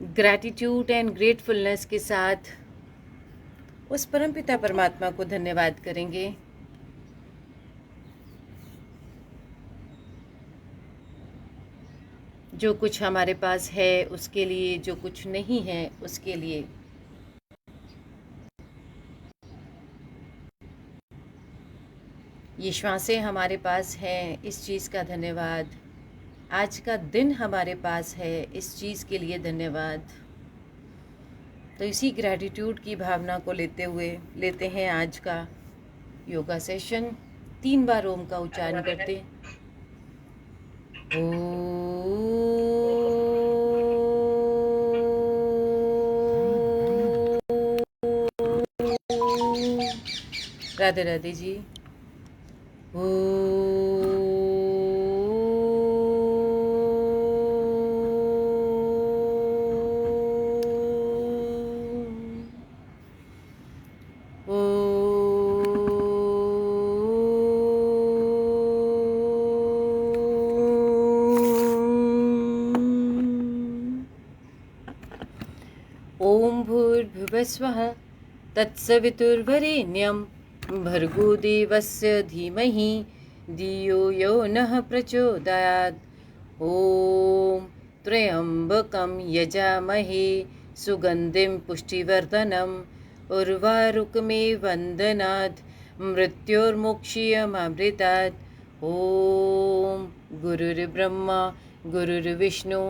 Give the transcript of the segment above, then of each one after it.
Gratitude and gratefulness के साथ उस परमपिता परमात्मा को धन्यवाद करेंगे जो कुछ हमारे पास है उसके लिए, जो कुछ नहीं है उसके लिए। ये श्वासें हमारे पास हैं, इस चीज़ का धन्यवाद। आज का दिन हमारे पास है, इस चीज़ के लिए धन्यवाद। तो इसी ग्रैटिट्यूड की भावना को लेते हुए लेते हैं आज का योगा सेशन। 3 बार ओम का उच्चारण करते। राधे राधे जी। ओम भूर्भुवस्वः तत्सवितुर्वरेण्यं भर्गो देवस्य धीमहि धियो यो नः प्रचोदयात्। ॐ त्र्यम्बकं यजामहे सुगन्धिं पुष्टिवर्धनम् उर्वारुकमेव वन्दनात् मृत्योर्मुक्षीयमामृतात्। ॐ गुरुर्ब्रह्मा गुरुर्विष्णु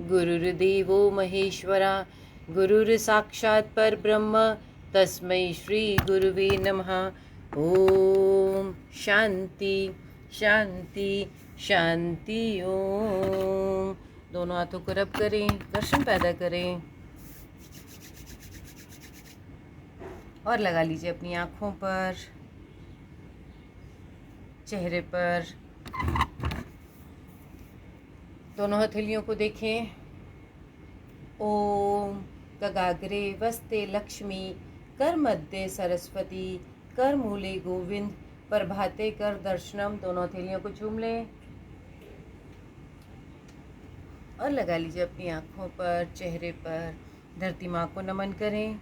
गुरुर्देवो महेश्वरा गुरुर्साक्षात् परब्रह्म तस्मै श्री गुरुवे नमः। ओम शांति शांति शांति। ओम। दोनों हाथों को रब करें, घर्षण पैदा करें और लगा लीजिए अपनी आँखों पर, चेहरे पर। दोनों हथेलियों को देखें। ओम गगाग्रे वस्ते लक्ष्मी कर मध्य सरस्वती कर मूले गोविंद प्रभाते कर दर्शनम। दोनों हथेलियों को चूम लें और लगा लीजिए अपनी आँखों पर, चेहरे पर। धरती माँ को नमन करें।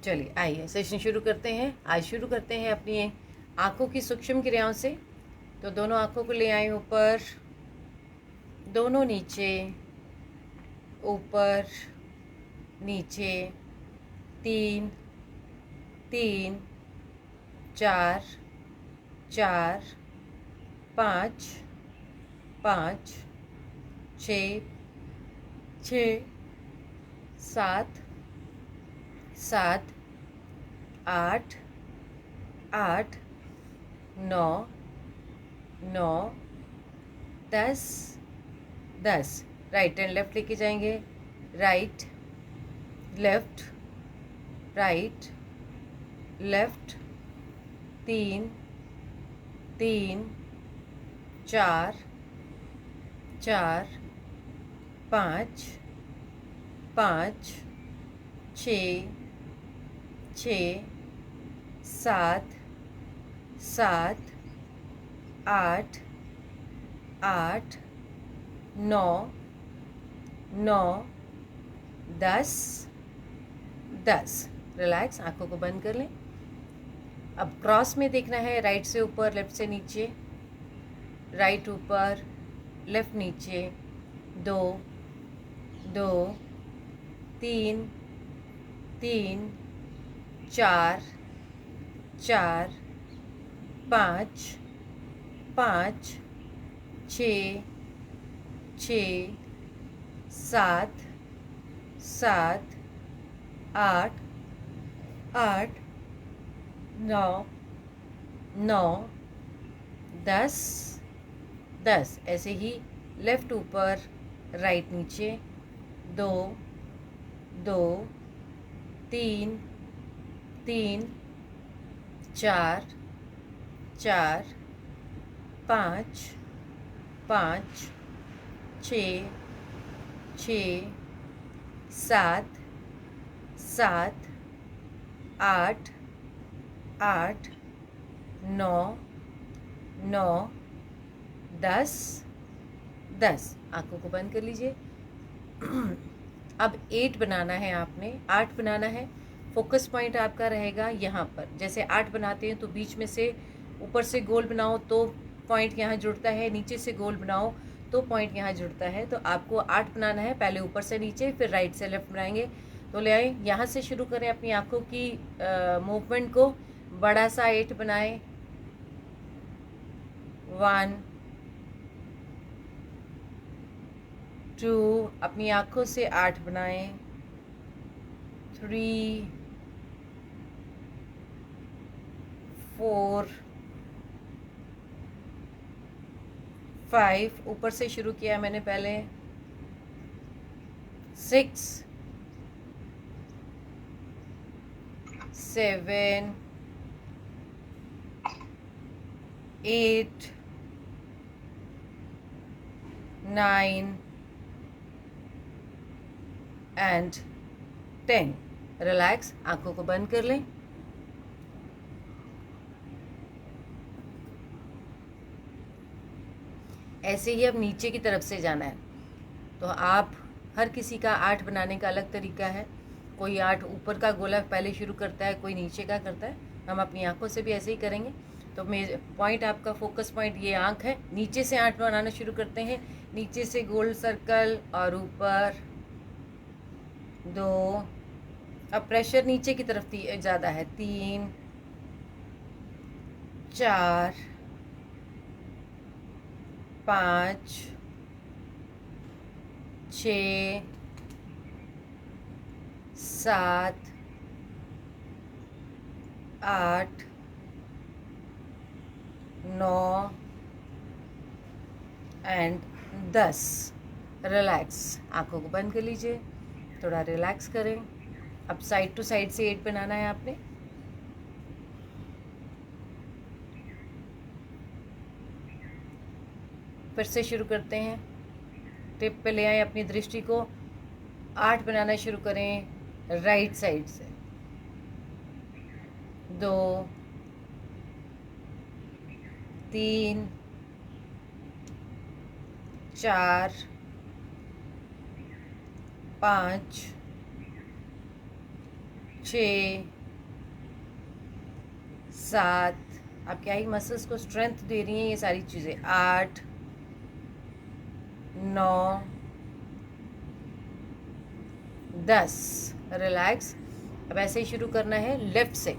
चलिए आइए सेशन शुरू करते हैं। आज शुरू करते हैं अपनी आँखों की सूक्ष्म क्रियाओं से। तो दोनों आँखों को ले आए ऊपर, दोनों नीचे, ऊपर नीचे, 3 3 4 4 5 5 6 6 7 7 8 8 9 9 10 10। राइट एंड लेफ्ट लेके जाएंगे। Right left right left. 3 3 4 4 5 5 6 6 7 7 8 8 9 9 10 10। Relax, आंखों को बंद कर लें। अब क्रॉस में देखना है, राइट से ऊपर, लेफ्ट से नीचे, राइट ऊपर, लेफ्ट नीचे। 2 2 3 3 4 4 5 5 6 6 7 7 8 8 9 9 10 10। ऐसे ही लेफ्ट ऊपर, राइट नीचे। 2 2 3 3 4 4 5 5 6 6 7 7 8 8 9 9 10 10। आंखों को बंद कर लीजिए। अब 8 बनाना है, आपने 8 बनाना है। फोकस पॉइंट आपका रहेगा यहाँ पर। जैसे 8 बनाते हैं तो बीच में से ऊपर से गोल बनाओ तो पॉइंट यहाँ जुड़ता है, नीचे से गोल बनाओ तो पॉइंट यहाँ जुड़ता है। तो आपको 8 बनाना है, पहले ऊपर से नीचे फिर राइट से लेफ्ट बनाएंगे। तो ले आए, यहाँ से शुरू करें अपनी आंखों की मूवमेंट को। बड़ा सा 8 बनाएं। 1 2, अपनी आंखों से 8 बनाएं। 3 4 5, ऊपर से शुरू किया मैंने पहले। 6 7 8 9 एंड 10। रिलैक्स, आंखों को बंद कर लें। ऐसे ही अब नीचे की तरफ से जाना है। तो आप हर किसी का 8 बनाने का अलग तरीका है। कोई 8 ऊपर का गोला पहले शुरू करता है, कोई नीचे का करता है। हम अपनी आंखों से भी ऐसे ही करेंगे। तो मेरे पॉइंट, आपका फोकस पॉइंट ये आंख है। नीचे से 8 बनाना शुरू करते हैं। नीचे से गोल सर्कल और ऊपर 2। अब प्रेशर नीचे की तरफ ज़्यादा है। 3 4 5 6 7 8 9 एंड 10। रिलैक्स, आंखों को बंद कर लीजिए, थोड़ा रिलैक्स करें। अब साइड टू साइड से 8 बनाना है आपने। फिर से शुरू करते हैं। टिप पे ले आए अपनी दृष्टि को। 8 बनाना शुरू करें राइट साइड से। 2 3 4 5 6 7। आप क्या ही मसल्स को स्ट्रेंथ दे रही हैं ये सारी चीज़ें। 8 9 10। रिलैक्स। अब ऐसे ही शुरू करना है लेफ्ट से।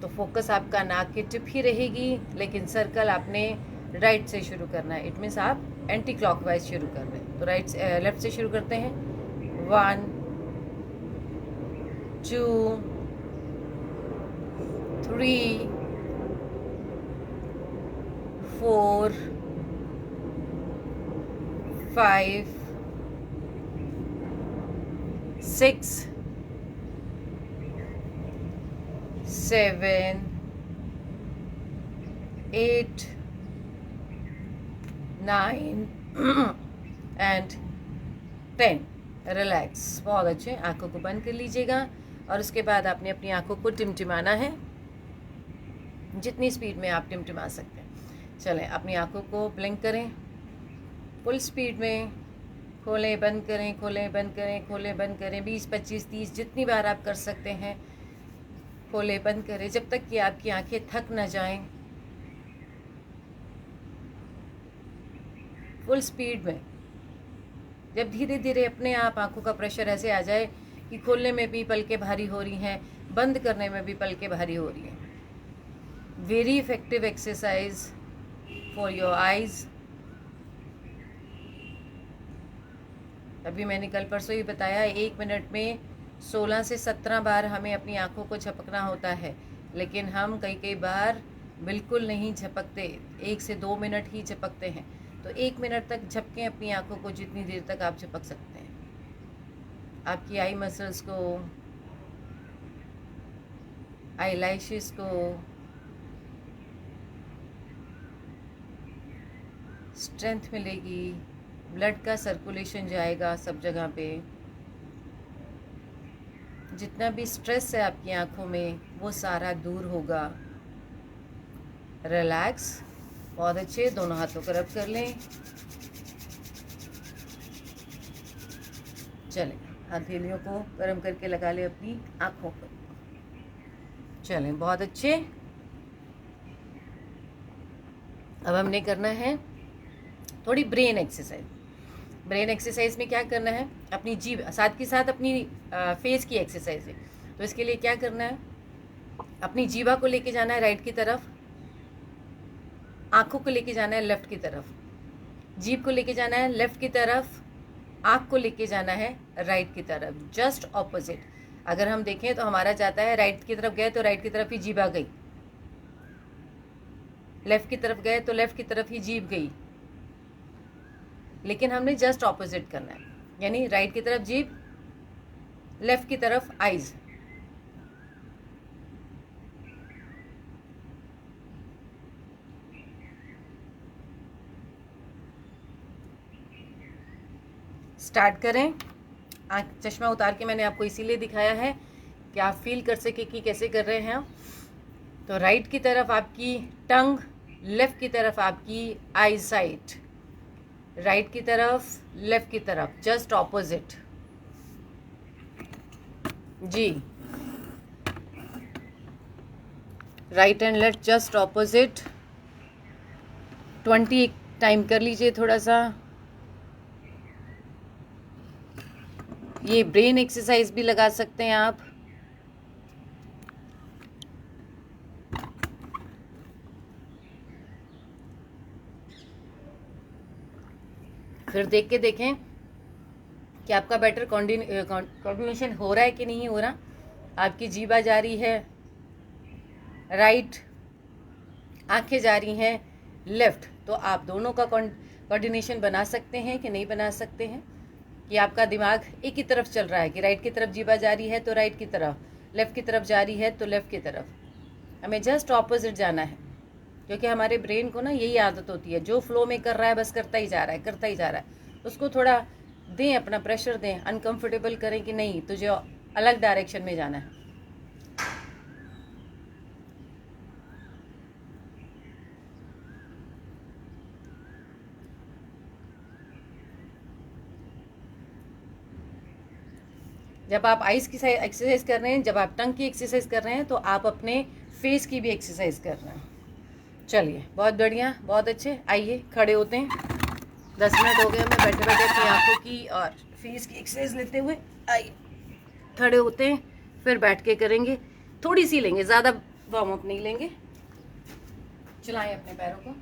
तो फोकस आपका नाक की टिप ही रहेगी, लेकिन सर्कल आपने राइट से शुरू करना है। इट मीन्स आप एंटी क्लॉकवाइज शुरू कर रहे हैं। तो लेफ्ट से शुरू करते हैं। 1 2 3 4 5 6 7 8 9 एंड 10। रिलैक्स, बहुत अच्छे। आंखों को बंद कर लीजिएगा और उसके बाद आपने अपनी आंखों को टिमटिमाना है, जितनी स्पीड में आप टिमटिमा सकते हैं। चलें, अपनी आंखों को ब्लिंक करें फुल स्पीड में। खोलें बंद करें, खोलें बंद करें, खोलें बंद करें। 20 25 30 जितनी बार आप कर सकते हैं खोलें बंद करें, जब तक कि आपकी आंखें थक न जाएं। फुल स्पीड में। जब धीरे धीरे अपने आप आंखों का प्रेशर ऐसे आ जाए कि खोलने में भी पलकें भारी हो रही हैं, बंद करने में भी पलकें भारी हो रही हैं। Very effective exercise for your eyes. अभी मैंने कल परसों ही बताया, 1 मिनट में 16 से 17 बार हमें अपनी आंखों को झपकना होता है, लेकिन हम कई बार बिल्कुल नहीं झपकते, 1 से 2 मिनट ही झपकते हैं। तो 1 मिनट तक झपकें अपनी आंखों को, जितनी देर तक आप झपक सकते हैं। आपकी आई मसल्स को, आई लैशेस को स्ट्रेंथ मिलेगी, ब्लड का सर्कुलेशन जाएगा सब जगह पे। जितना भी स्ट्रेस है आपकी आंखों में वो सारा दूर होगा। रिलैक्स, बहुत अच्छे। दोनों हाथों को रब कर लें। चलें, हथेलियों को गर्म करके लगा ले अपनी आँखों पर। चलें, बहुत अच्छे। अब हमने करना है थोड़ी ब्रेन एक्सरसाइज। ब्रेन एक्सरसाइज में क्या करना है, अपनी जीभ साथ के साथ अपनी फेस की एक्सरसाइज है। तो इसके लिए क्या करना है, अपनी जीभा को लेके जाना है राइट की तरफ, आँखों को लेके जाना है लेफ्ट की तरफ, जीभ को लेके जाना है लेफ्ट की तरफ, आँख को लेके जाना है राइट की तरफ, जस्ट ऑपोजिट। अगर हम देखें तो हमारा जाता है राइट की तरफ गए तो राइट की तरफ ही जीभा गई, लेफ्ट की तरफ गए तो लेफ्ट की तरफ ही जीभ गई, लेकिन हमने जस्ट ऑपोजिट करना है, यानी राइट की तरफ जीभ, लेफ्ट की तरफ आईज। स्टार्ट करें। चश्मा उतार के मैंने आपको इसीलिए दिखाया है कि आप फील कर सके कि कैसे कर रहे हैं। तो राइट की तरफ आपकी टंग, लेफ्ट की तरफ आपकी आई साइट, राइट की तरफ लेफ्ट की तरफ, जस्ट ऑपोजिट जी, right and left just opposite. 20 time कर लीजिए थोड़ा सा। ये ब्रेन एक्सरसाइज भी लगा सकते हैं आप। फिर देख के देखें कि आपका बेटर कोऑर्डिनेशन हो रहा है कि नहीं हो रहा। आपकी जीभा जा रही है राइट, आंखें जा रही हैं लेफ्ट, तो आप दोनों का कोऑर्डिनेशन बना सकते हैं कि नहीं बना सकते हैं, कि आपका दिमाग एक ही तरफ चल रहा है कि राइट की तरफ जीभा जा रही है तो राइट की तरफ, लेफ़्ट की तरफ जा रही है तो लेफ़्ट की तरफ। हमें जस्ट ऑपोजिट जाना है, क्योंकि हमारे ब्रेन को ना यही आदत होती है, जो फ्लो में कर रहा है बस करता ही जा रहा है, करता ही जा रहा है। उसको थोड़ा दें, अपना प्रेशर दें, अनकंफर्टेबल करें कि नहीं तुझे अलग डायरेक्शन में जाना है। जब आप आइज़ की एक्सरसाइज कर रहे हैं, जब आप टंग की एक्सरसाइज कर रहे हैं, तो आप अपने फेस की भी एक्सरसाइज कर रहे हैं। चलिए, बहुत बढ़िया, बहुत अच्छे। आइए खड़े होते हैं। 10 मिनट हो गए हमें बैठे बैठे अपनी आँखों की और फेस की एक्सरसाइज लेते हुए। आइए खड़े होते हैं, फिर बैठ के करेंगे। थोड़ी सी लेंगे, ज़्यादा वार्म अप नहीं लेंगे। चलाएं अपने पैरों को।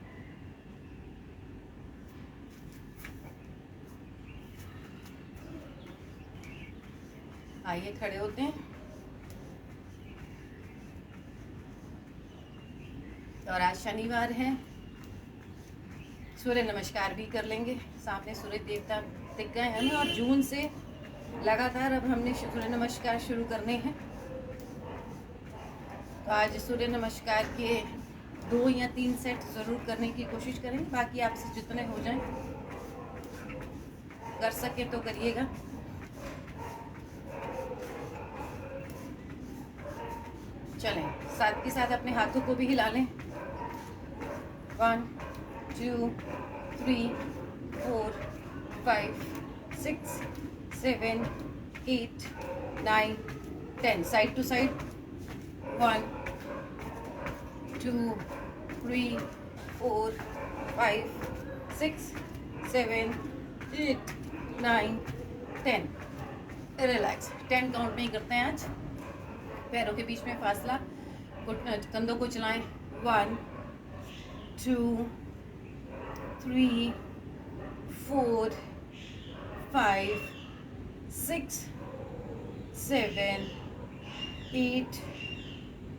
आइए खड़े होते हैं और आज शनिवार है, सूर्य नमस्कार भी कर लेंगे। सामने सूर्य देवता दिख गए हमें, और जून से लगातार अब हमने सूर्य नमस्कार शुरू करने हैं। तो आज सूर्य नमस्कार के 2 या 3 सेट ज़रूर करने की कोशिश करें, बाकी आपसे जितने हो जाएं कर सके तो करिएगा। चलें, साथ के साथ अपने हाथों को भी हिला लें। 1 2 3 4 5 6 7 8 9 10, side to side. 1 2 3 4 5 6 7 8 9 10। Relax, 10 count में ही करते हैं आज। पैरों के बीच में फासला, कंधों को चलाएं। 1 2 3 4 5 6 7 8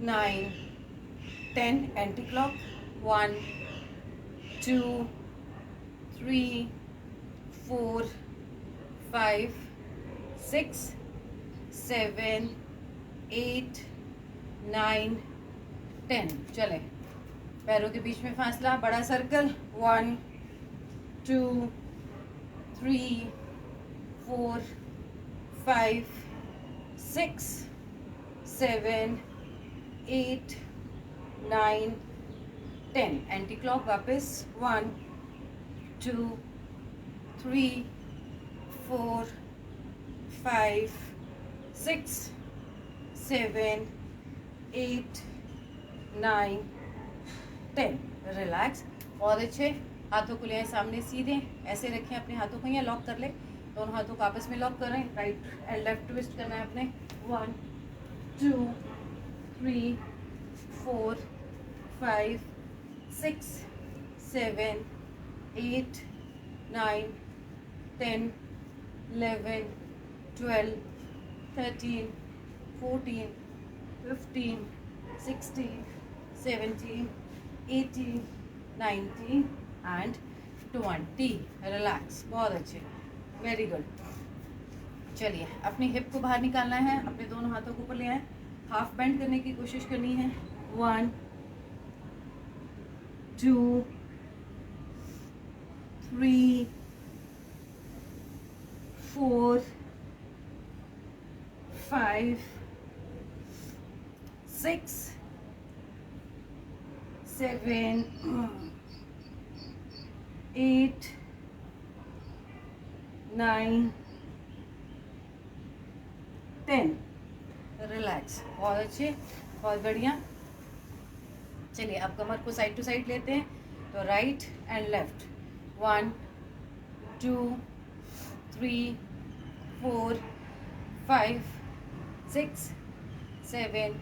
9 10। Anti clock. 1 2 3 4 5 6 7 8 9 10। चले, पैरों के बीच में फासला, बड़ा सर्कल। 1 2 3 4 5 6 7 8 9 10। एंटी क्लॉक वापस। 1 2 3 4 5 6 7 8 9 10। रिलैक्स, बहुत अच्छे। हाथों को ले आए सामने सीधे, ऐसे रखें अपने हाथों को, या लॉक कर ले, दोनों हाथों को आपस में लॉक करें। राइट एंड लेफ्ट ट्विस्ट करना है अपने। 1 2 3 4 5 6 7 8 9 10 11 12 13 14 15 16 17 18 19 एंड 20। रिलैक्स, बहुत अच्छे, वेरी गुड। चलिए अपनी हिप को बाहर निकालना है, अपने दोनों हाथों को ऊपर ले आए, हाफ बेंड करने की कोशिश करनी है। 1 2 3 4 5 6 7 8 9 10। रिलैक्स, बहुत अच्छे, बहुत बढ़िया। चलिए अब कमर को साइड टू साइड लेते हैं, तो राइट एंड लेफ्ट। 1 2 3 4 5 6 7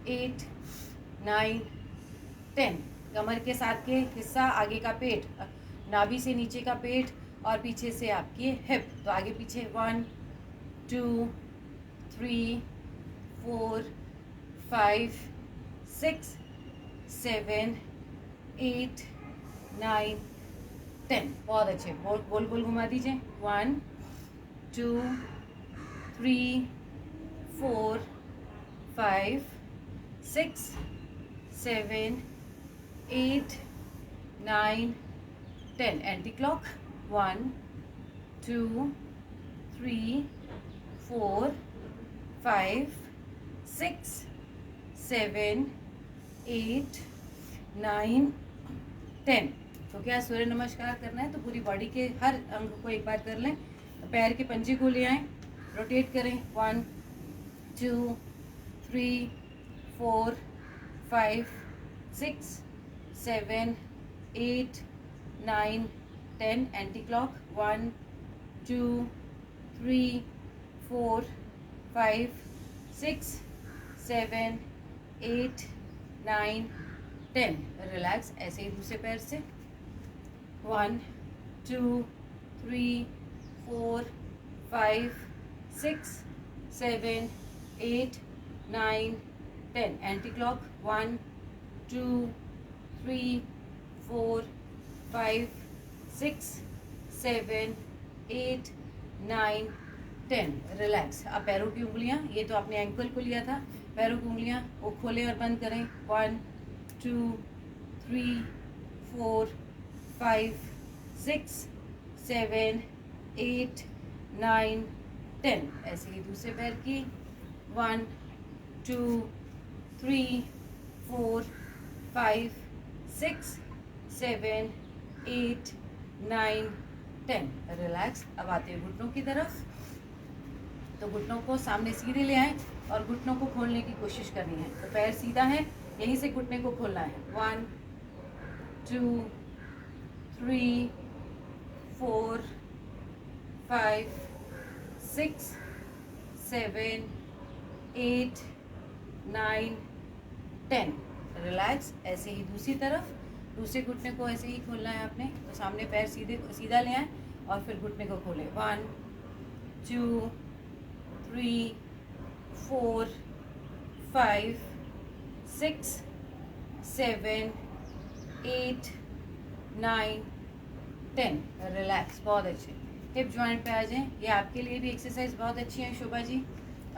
8 9 10। कमर के साथ के हिस्सा आगे का पेट, नाभि से नीचे का पेट और पीछे से आपकी हिप, तो आगे पीछे 1 2 3 4 5 6 7 8 9 10। बहुत अच्छे, गोल गोल घुमा दीजिए। 1 2 3 4 5 6 7 8 9 10। Anti clock. 1 2 3 4 5 6 7 8 9 10। तो क्या सूर्य नमस्कार करना है तो पूरी बॉडी के हर अंग को एक बार कर लें। पैर के पंजे को ले आएं, रोटेट करें। 1 2 3 4 5 6 7 8 9 10। Anti clock. 1 2 3 4 5 6 7 8 9 10। रिलैक्स, ऐसे ही दूसरे पैर से। 1 2 3 4 5 6 7 8 9 10। Anti clock. 1 2 3 4 5 6 7 8 9 10। रिलैक्स। अब पैरों की उंगलियां, ये तो आपने एंकल को लिया था, पैरों की उंगलियां वो खोलें और बंद करें। 1 2 3 4 5 6 7 8 9 10। ऐसे ही दूसरे पैर की। 1 2 3 4 5 6 7 8 9 10। रिलैक्स। अब आते हैं घुटनों की तरफ, तो घुटनों को सामने सीधे ले आएं और घुटनों को खोलने की कोशिश करनी है। तो पैर सीधा है, यहीं से घुटने को खोलना है। 1 2 3 4 5 6 7 8 9 10। रिलैक्स। ऐसे ही दूसरी तरफ, दूसरे घुटने को ऐसे ही खोलना है आपने। तो सामने पैर सीधा ले आए और फिर घुटने को खोलें। 1 2 3 4 5 6 7 8 9 10। रिलैक्स, बहुत अच्छे। हिप जॉइंट पे आ जाएं। ये आपके लिए भी एक्सरसाइज बहुत अच्छी है शोभा जी,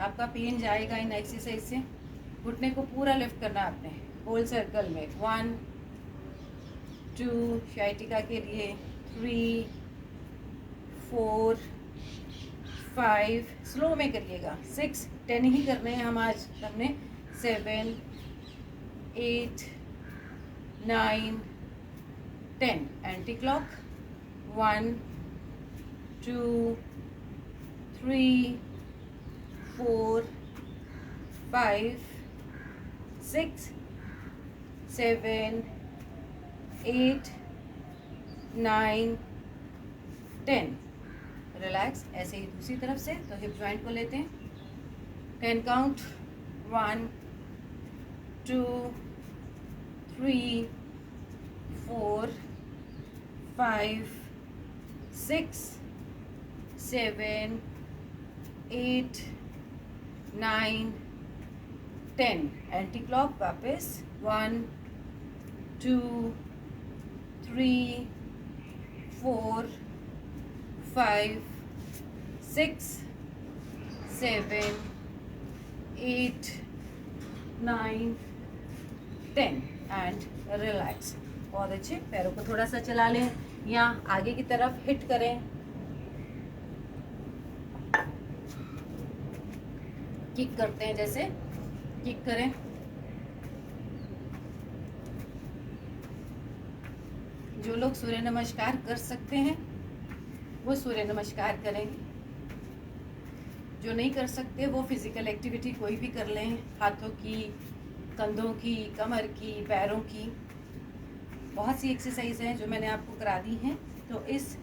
आपका पेन जाएगा इन एक्सरसाइज से। घुटने को पूरा लिफ्ट करना है आपने, होल सर्कल में। 1 2 शाइटिका के लिए, 3 4 5, स्लो में करिएगा, 6 10 ही करने हैं हम आज हमने। 7 8 9 10। Anti clock. 1 2 3 4 5 6 7 8 9 10। रिलैक्स। ऐसे ही दूसरी तरफ से, तो हिप जॉइंट को लेते हैं। 10 काउंट। 1 2 3 4 5 6 7 8 9 10। एंटी क्लॉक वापस। 1 2 3 4 5 6 7 8 9 10 एंड रिलैक्स। बहुत अच्छे। पैरों को थोड़ा सा चला लें या आगे की तरफ हिट करें। किक करते हैं, जैसे किक करें। जो लोग सूर्य नमस्कार कर सकते हैं वो सूर्य नमस्कार करें। जो नहीं कर सकते वो फिजिकल एक्टिविटी कोई भी कर लें, हाथों की, कंधों की, कमर की, पैरों की। बहुत सी एक्सरसाइज हैं जो मैंने आपको करा दी हैं, तो इस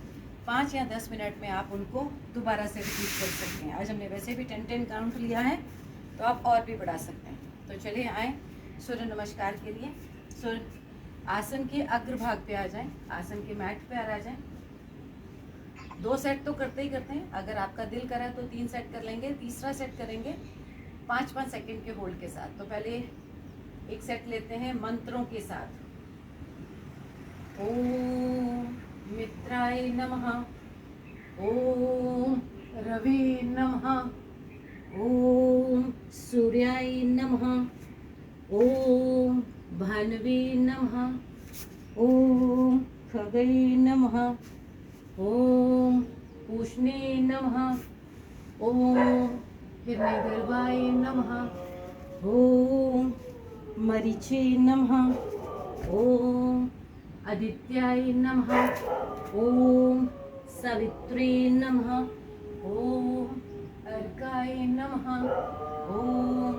5 या 10 मिनट में आप उनको दोबारा से रिपीट कर सकते हैं। आज हमने वैसे भी 10 काउंट लिया है, तो आप और भी बढ़ा सकते हैं। तो चलिए आए सूर्य नमस्कार के लिए। सूर्य आसन के अग्रभाग पे आ जाएं, आसन के मैट पे आ जाएं। 2 सेट तो करते ही करते हैं। अगर आपका दिल करा तो 3 सेट कर लेंगे, तीसरा सेट करेंगे 5-5 सेकंड के होल्ड के साथ। तो पहले एक सेट लेते हैं मंत्रों के साथ। ओम मित्राय नमः, ओम रवि नमः, ओम सूर्याय नमः, ओम भानवे नमः, ओम खगये नमः, ओम पूष्णे नमः, ओम हिरण्यगर्भाय नमः, ओम मरीचे नमः, ओम आदित्याय नमः, ओम सवित्रे नमः, ओम अर्काय नमः, ओम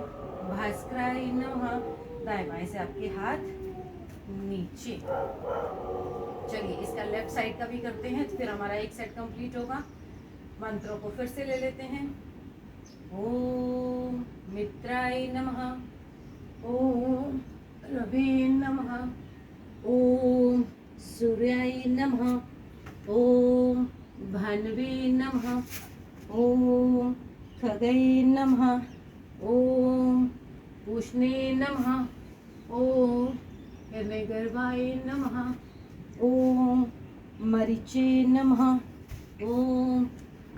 भास्कराय नमः। दाएं बाएं से आपके हाथ नीचे। चलिए इसका लेफ्ट साइड का भी करते हैं, तो फिर हमारा एक सेट कंप्लीट होगा। मंत्रों को फिर से ले लेते हैं। ओम मित्राय नमः, ओम रवि नमः, ओम सूर्याय नमः, ओम भानवे नमः, ओम खगये नमः, ओम पूष्णे नमः, ओम हिरण्यगर्भाय नमः, ओम मरीचे नमः, ओम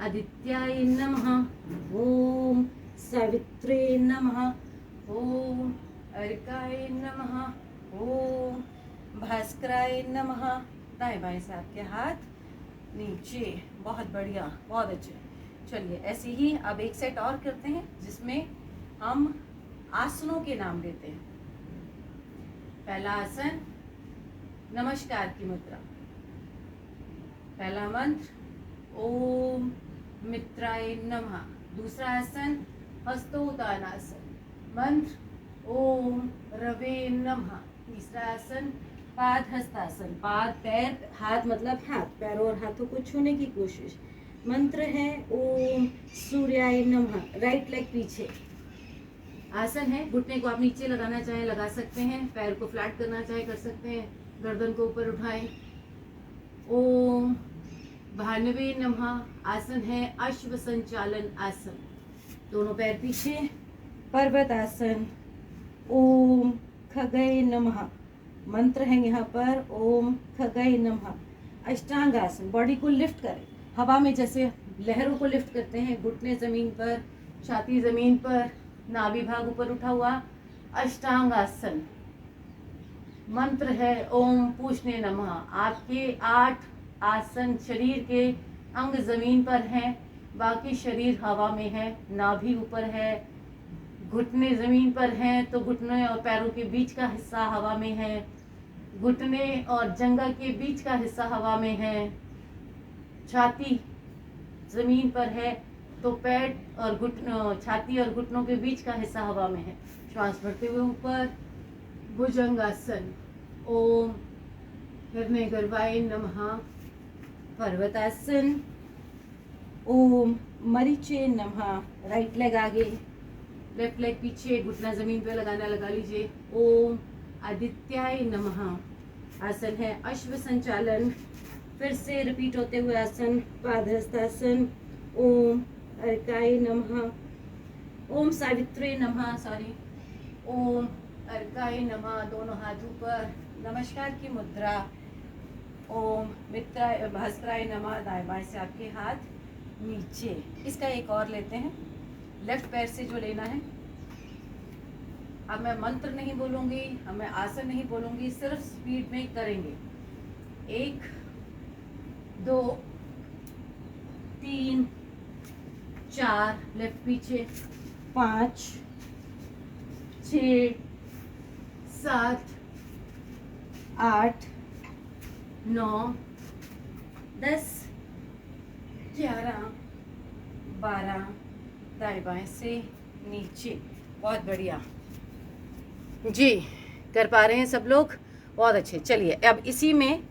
आदित्याय नमः, ओम सावित्रे नमः, ओम अर्काय नमः, ओम भास्कराय नमः। दाएं बाएं से आपके हाथ नीचे। बहुत बढ़िया, बहुत अच्छे। चलिए ऐसे ही अब एक सेट और करते हैं, जिसमें हम आसनों के नाम देते हैं। पहला आसन नमस्कार की मुद्रा। पहला मंत्र ओम मित्राय नमः। दूसरा आसन हस्तोत्तानासन। मंत्र ओम रवे नमः। तीसरा आसन पाद हस्तासन। पाद पैर, हाथ मतलब हाथ, पैरों और हाथों को छूने की कोशिश। मंत्र है ओम सूर्याय नमः। राइट लेग पीछे। आसन है, घुटने को आप नीचे लगाना चाहें लगा सकते हैं, पैर को फ्लैट करना चाहे कर सकते हैं, गर्दन को ऊपर उठाएं। ओम भानवे नमः। आसन है अश्व संचालन आसन। दोनों पैर पीछे। पर्वत आसन। ओम खगये नमः। मंत्र है यहाँ पर ओम खगये नमः। अष्टांग आसन। बॉडी को लिफ्ट करें हवा में, जैसे लहरों को लिफ्ट करते हैं। घुटने जमीन पर, छाती जमीन पर, नाभि भाग ऊपर उठा हुआ। अष्टांग आसन। मंत्र है ओम पूष्णे नमः। आपके 8 आसन शरीर के अंग जमीन पर हैं, बाकी शरीर हवा में है। नाभि ऊपर है, घुटने जमीन पर हैं, तो घुटने और पैरों के बीच का हिस्सा हवा में है। घुटने और जंघा के बीच का हिस्सा हवा में है। छाती जमीन पर है, तो पेट और छाती और घुटनों के बीच का हिस्सा हवा में है। श्वास भरते हुए ऊपर, भुजंगासन। ओम हिरण्यगर्भाय नमः। पर्वतासन। ओम मरीचे नमः। राइट लेग आगे, लेफ्ट लेग पीछे, घुटना जमीन पे लगाना लगा लीजिए। ओम आदित्याय नमः। आसन है अश्व संचालन। फिर से रिपीट होते हुए आसन पादहस्तासन। ओम अर्काय नमः। ओम सावित्रे नमः। ओम अर्काय नमः। दोनों हाथ ऊपर, नमस्कार की मुद्रा। ओम मित्राय भास्कराय नमः। दाएं बाएं से आपके हाथ नीचे। इसका एक और लेते हैं, लेफ्ट पैर से जो लेना है। अब मैं मंत्र नहीं बोलूंगी, अब मैं आसन नहीं बोलूंगी, सिर्फ स्पीड में करेंगे। 1 2 3 4, लेफ्ट पीछे, 5 6 7 8 9 10 11 12, दाएं बाएं से नीचे। बहुत बढ़िया जी, कर पा रहे हैं सब लोग, बहुत अच्छे। चलिए अब इसी में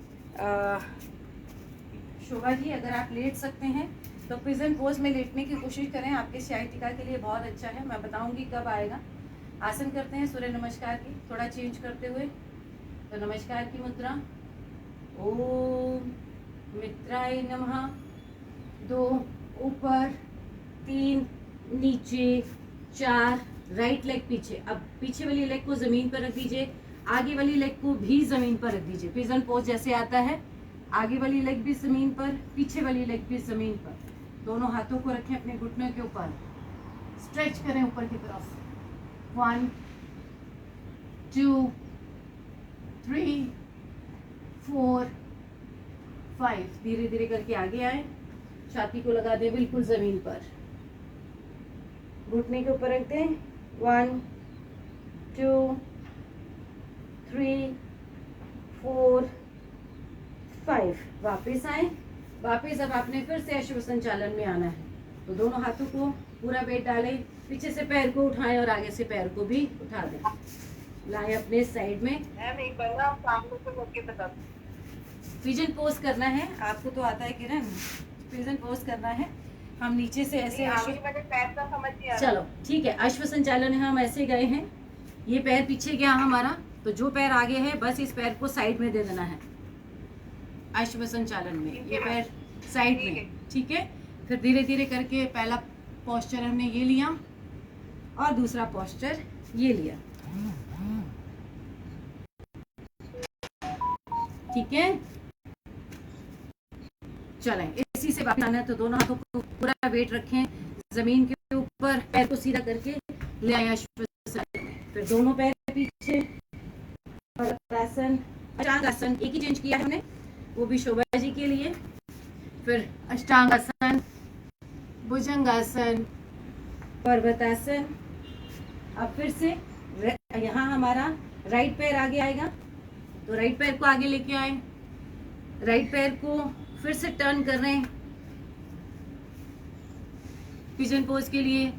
शोभा जी अगर आप लेट सकते हैं तो प्रेजेंट पोज में लेटने की कोशिश करें, आपके sciatica के लिए बहुत अच्छा है। मैं बताऊंगी कब आएगा। आसन करते हैं सूर्य नमस्कार की, थोड़ा चेंज करते हुए। तो नमस्कार की मुद्रा। ओम मित्राय नमः। 2 ऊपर, 3 नीचे, 4 राइट लेग पीछे। अब पीछे वाली लेग को जमीन पर रख दीजिए, आगे वाली लेग को भी जमीन पर रख दीजिए। पिजन पोज जैसे आता है, आगे वाली लेग भी जमीन पर, पीछे वाली लेग भी जमीन पर। दोनों हाथों को रखें अपने घुटनों के ऊपर, स्ट्रेच करें ऊपर की तरफ। 1 2 3 4 5। धीरे धीरे करके आगे आए, छाती को लगा दें बिल्कुल जमीन पर, घुटने के ऊपर रख दें। 1 2 3 4 5। वापस आए, वापस अब आपने फिर से अश्व संचालन में आना है। तो दोनों हाथों को पूरा वेट डालें, पीछे से पैर को उठाएं और आगे से पैर को भी उठा दें। लाएं अपने साइड में। पिजन पोज करना है, आपको तो आता है किरण, पिजन पोज करना है। हम नीचे से ऐसे पैर का समझ नहीं आ रहा। चलो ठीक है, अश्व संचालन है, हम ऐसे गए हैं, ये पैर पीछे गया हमारा, तो जो पैर आगे है बस इस पैर को साइड में दे देना है। अश्व संचालन में ये पैर साइड में, ठीक है। फिर धीरे धीरे करके पहला पोस्चर हमने ये लिया और दूसरा पोस्चर ये लिया, ठीक है। चलें, इसी से वापस आना है। तो दोनों हाथों को पूरा वेट रखें जमीन के ऊपर, पैर को सीधा करके ले आए अश्व संचालन में। फिर दोनों पैर पीछे, आसन, अष्टांग आसन एक ही चेंज किया है हमने, वो भी शोभा जी के लिए। फिर अष्टांग आसन, भुजंगासन, पर्वतासन। अब फिर से यहाँ हमारा राइट पैर आगे आएगा, तो राइट पैर को आगे लेके आए, राइट पैर को फिर से टर्न कर रहे हैं पिजन पोज के लिए।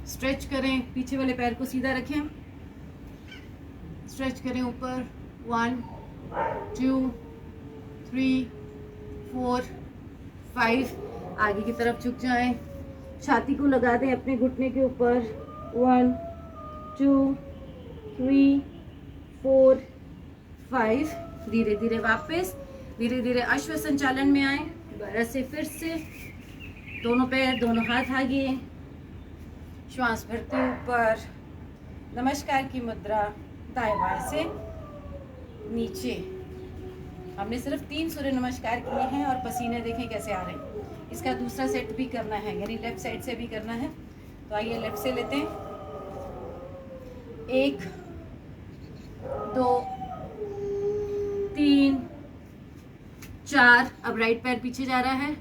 स्ट्रेच करें, पीछे वाले पैर को सीधा रखें, स्ट्रेच करें ऊपर। 1 2 3 4 5। आगे की तरफ झुक जाएं, छाती को लगा दें अपने घुटने के ऊपर। 1 2 3 4 5। धीरे धीरे वापस, धीरे धीरे अश्व संचालन में आए। दोबारा से फिर से दोनों पैर, दोनों हाथ आगे, श्वास भरते ऊपर, नमस्कार की मुद्रा, दाएं बाएं से नीचे। हमने सिर्फ 3 सूर्य नमस्कार किए हैं और पसीने देखें कैसे आ रहे हैं। इसका दूसरा सेट भी करना है, यानी लेफ्ट साइड से भी करना है। तो आइए लेफ्ट से लेते हैं। 1 2 3 4। अब राइट पैर पीछे जा रहा है,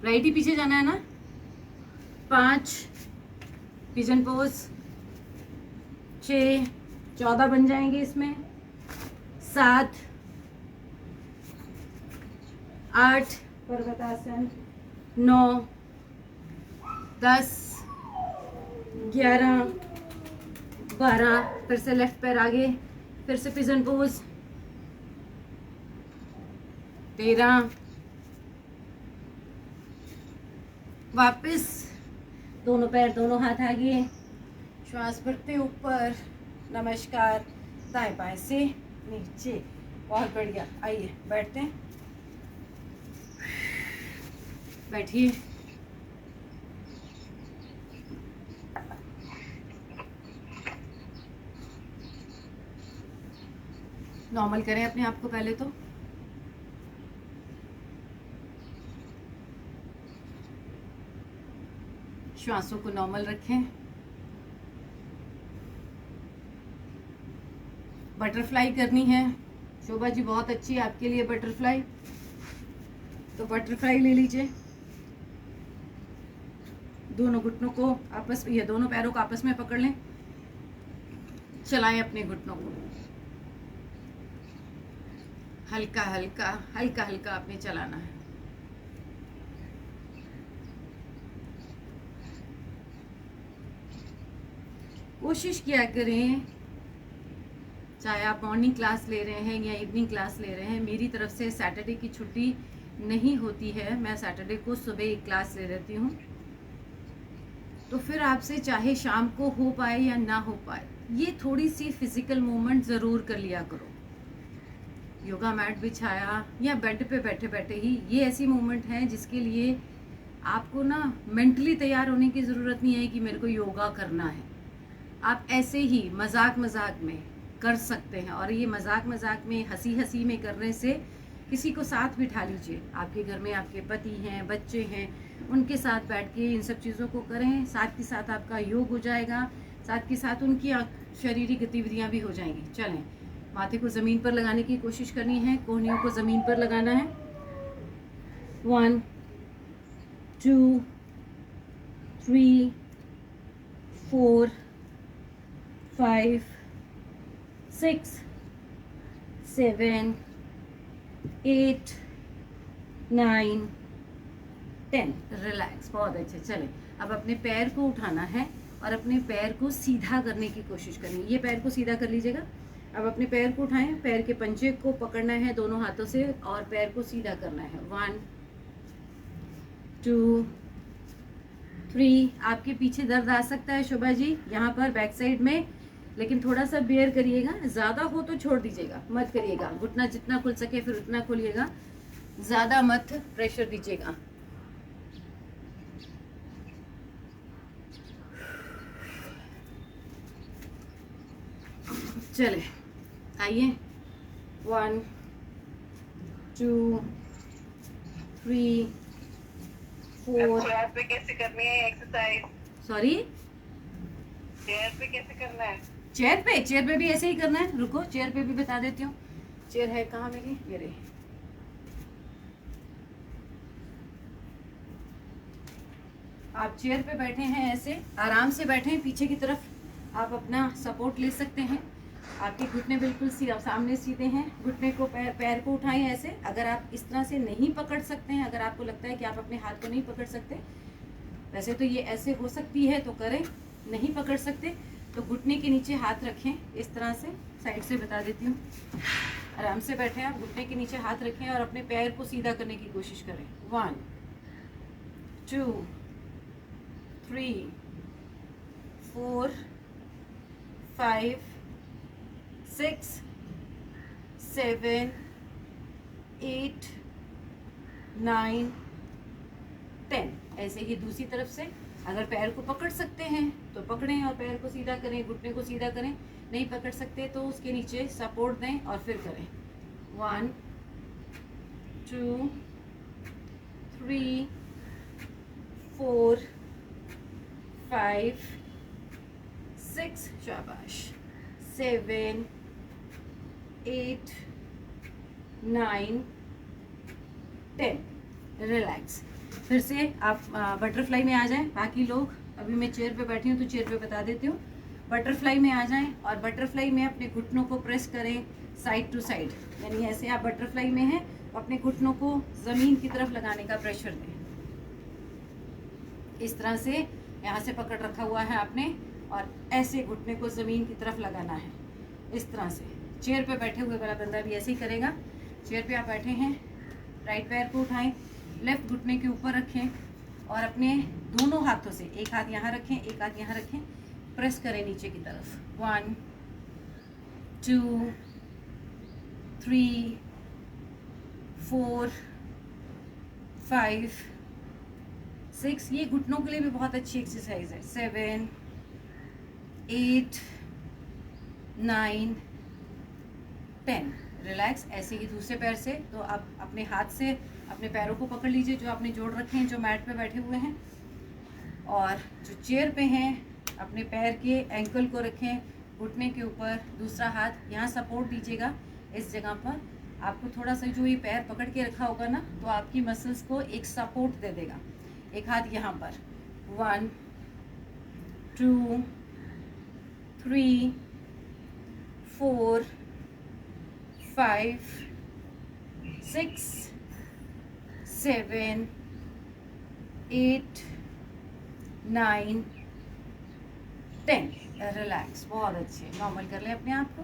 राइट ही पीछे जाना है ना। 5 पिजन पोज, 6 14 बन जाएंगे इसमें। 7 8 पर्वतासन, 9, 10, 11, 12, फिर से लेफ्ट पैर आगे, फिर से पिजन पोज, 13, वापस दोनों पैर दोनों हाथ आगे, श्वास भरते ऊपर, नमस्कार, दाएं बाएं से नीचे, बहुत बढ़िया। आइए बैठते हैं, बैठिए। नॉर्मल करें अपने आप को पहले तो। श्वासों को नॉर्मल रखें। बटरफ्लाई करनी है। शोभा जी बहुत अच्छी है आपके लिए बटरफ्लाई, तो बटरफ्लाई ले लीजिए। दोनों घुटनों को आपस में, ये दोनों पैरों को आपस में पकड़ लें, चलाएं अपने घुटनों को। हल्का हल्का हल्का हल्का आपने चलाना है। कोशिश किया करें, चाहे आप मॉर्निंग क्लास ले रहे हैं या इवनिंग क्लास ले रहे हैं, मेरी तरफ से सैटरडे की छुट्टी नहीं होती है। मैं सैटरडे को सुबह एक क्लास ले लेती हूँ, तो फिर आपसे चाहे शाम को हो पाए या ना हो पाए, ये थोड़ी सी फिजिकल मूवमेंट ज़रूर कर लिया करो। योगा मैट बिछाया या बेड पे बैठे बैठे ही, ये ऐसी मूवमेंट है जिसके लिए आपको ना मेंटली तैयार होने की ज़रूरत नहीं है कि मेरे को योगा करना है। आप ऐसे ही मजाक मजाक में कर सकते हैं, और ये मजाक मजाक में, हंसी हंसी में करने से किसी को साथ बिठा लीजिए। आपके घर में आपके पति हैं, बच्चे हैं, उनके साथ बैठ के इन सब चीज़ों को करें। साथ के साथ आपका योग हो जाएगा, साथ के साथ उनकी शारीरिक गतिविधियां भी हो जाएंगी। चलें, माथे को ज़मीन पर लगाने की कोशिश करनी है, कोहनियों को ज़मीन पर लगाना है। 1, 2, 3, 4, 5, 6, 7, 8, 9, 10। रिलैक्स, बहुत अच्छे। चलें, अब अपने पैर को उठाना है और अपने पैर को सीधा करने की कोशिश करनी है। ये पैर को सीधा कर लीजिएगा। अब अपने पैर को उठाएं, पैर के पंजे को पकड़ना है दोनों हाथों से और पैर को सीधा करना है। 1, 2, 3। आपके पीछे दर्द आ सकता है शोभा जी, यहाँ पर बैक साइड में, लेकिन थोड़ा सा बेयर करिएगा। ज़्यादा हो तो छोड़ दीजिएगा, मत करिएगा। घुटना जितना खुल सके फिर उतना खोलिएगा, ज़्यादा मत प्रेशर दीजिएगा। चले, आइए। 1, 2, 3, 4। चेयर पे कैसे करनी है एक्सरसाइज? सॉरी, चेयर पे कैसे करना है? चेयर पे भी ऐसे ही करना है। रुको, चेयर पे भी बता देती हूँ। चेयर है कहाँ मेरी? ये रही। आप चेयर पे बैठे हैं, ऐसे आराम से बैठे हैं, पीछे की तरफ आप अपना सपोर्ट ले सकते हैं। आपके घुटने बिल्कुल सामने सीधे हैं। घुटने को पैर को उठाएं ऐसे। अगर आप इस तरह से नहीं पकड़ सकते हैं, अगर आपको लगता है कि आप अपने हाथ को नहीं पकड़ सकते, वैसे तो ये ऐसे हो सकती है तो करें, नहीं पकड़ सकते तो घुटने के नीचे हाथ रखें इस तरह से। साइड से बता देती हूँ। आराम से बैठे आप, घुटने के नीचे हाथ रखें और अपने पैर को सीधा करने की कोशिश करें। 1, 2, 3, 4, 5, 6, 7, 8, 9, 10। ऐसे ही दूसरी तरफ से, अगर पैर को पकड़ सकते हैं तो पकड़ें और पैर को सीधा करें, घुटने को सीधा करें। नहीं पकड़ सकते तो उसके नीचे सपोर्ट दें और फिर करें। 1, 2, 3, 4, 5, 6, शाबाश, 7, 8, 9, 10। रिलैक्स। फिर से आप बटरफ्लाई में आ जाएं। बाकी लोग, अभी मैं चेयर पे बैठी हूँ तो चेयर पे बता देती हूँ। बटरफ्लाई में आ जाएं और बटरफ्लाई में अपने घुटनों को प्रेस करें साइड टू साइड, यानी ऐसे आप बटरफ्लाई में हैं, अपने घुटनों को ज़मीन की तरफ लगाने का प्रेशर दें। इस तरह से यहाँ से पकड़ रखा हुआ है आपने और ऐसे घुटने को ज़मीन की तरफ लगाना है इस तरह से। चेयर पे बैठे हुए वाला बंदा भी ऐसे ही करेगा। चेयर पे आप बैठे हैं, राइट पैर को उठाएं, लेफ्ट घुटने के ऊपर रखें और अपने दोनों हाथों से, एक हाथ यहाँ रखें, एक हाथ यहाँ रखें, प्रेस करें नीचे की तरफ। 1 2 3 4 5 6, ये घुटनों के लिए भी बहुत अच्छी एक्सरसाइज है। 7 8 9 10। रिलैक्स। ऐसे ही दूसरे पैर से, तो आप अपने हाथ से अपने पैरों को पकड़ लीजिए जो आपने जोड़ रखे हैं, जो मैट पे बैठे हुए हैं, और जो चेयर पे हैं अपने पैर के एंकल को रखें घुटने के ऊपर, दूसरा हाथ यहाँ सपोर्ट दीजिएगा इस जगह पर। आपको थोड़ा सा जो ये पैर पकड़ के रखा होगा ना, तो आपकी मसल्स को एक सपोर्ट दे देगा। एक हाथ यहाँ पर। 1 2 3 4 5 6 7 8 9 10। रिलैक्स। बहुत अच्छे। नॉर्मल कर लें अपने आप को।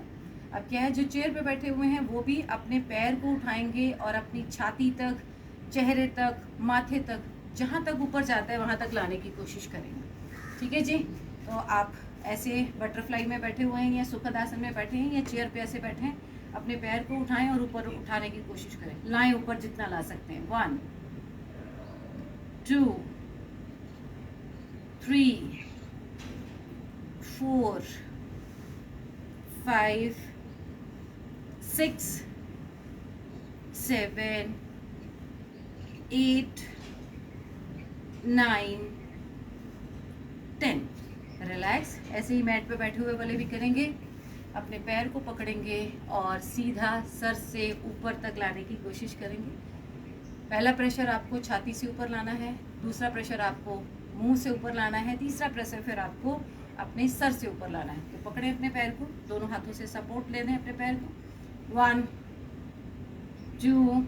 अब क्या है, जो चेयर पे बैठे हुए हैं वो भी अपने पैर को उठाएंगे और अपनी छाती तक, चेहरे तक, माथे तक, जहाँ तक ऊपर जाता है वहाँ तक लाने की कोशिश करेंगे। ठीक है जी। तो आप ऐसे बटरफ्लाई में बैठे हुए हैं या सुखद आसन में बैठे हैं या चेयर पे ऐसे बैठे हैं, अपने पैर को उठाएं और ऊपर उठाने की कोशिश करें। लाएं ऊपर जितना ला सकते हैं। 1 2 3 4 5 6 7 8 9 10। रिलैक्स। ऐसे ही मैट पे बैठे हुए वाले भी करेंगे। अपने पैर को पकड़ेंगे और सीधा सर से ऊपर तक लाने की कोशिश करेंगे। पहला प्रेशर आपको छाती से ऊपर लाना है, दूसरा प्रेशर आपको मुंह से ऊपर लाना है, तीसरा प्रेशर फिर आपको अपने सर से ऊपर लाना है। तो पकड़ें अपने पैर को, दोनों हाथों से सपोर्ट ले लें अपने पैर को। 1 2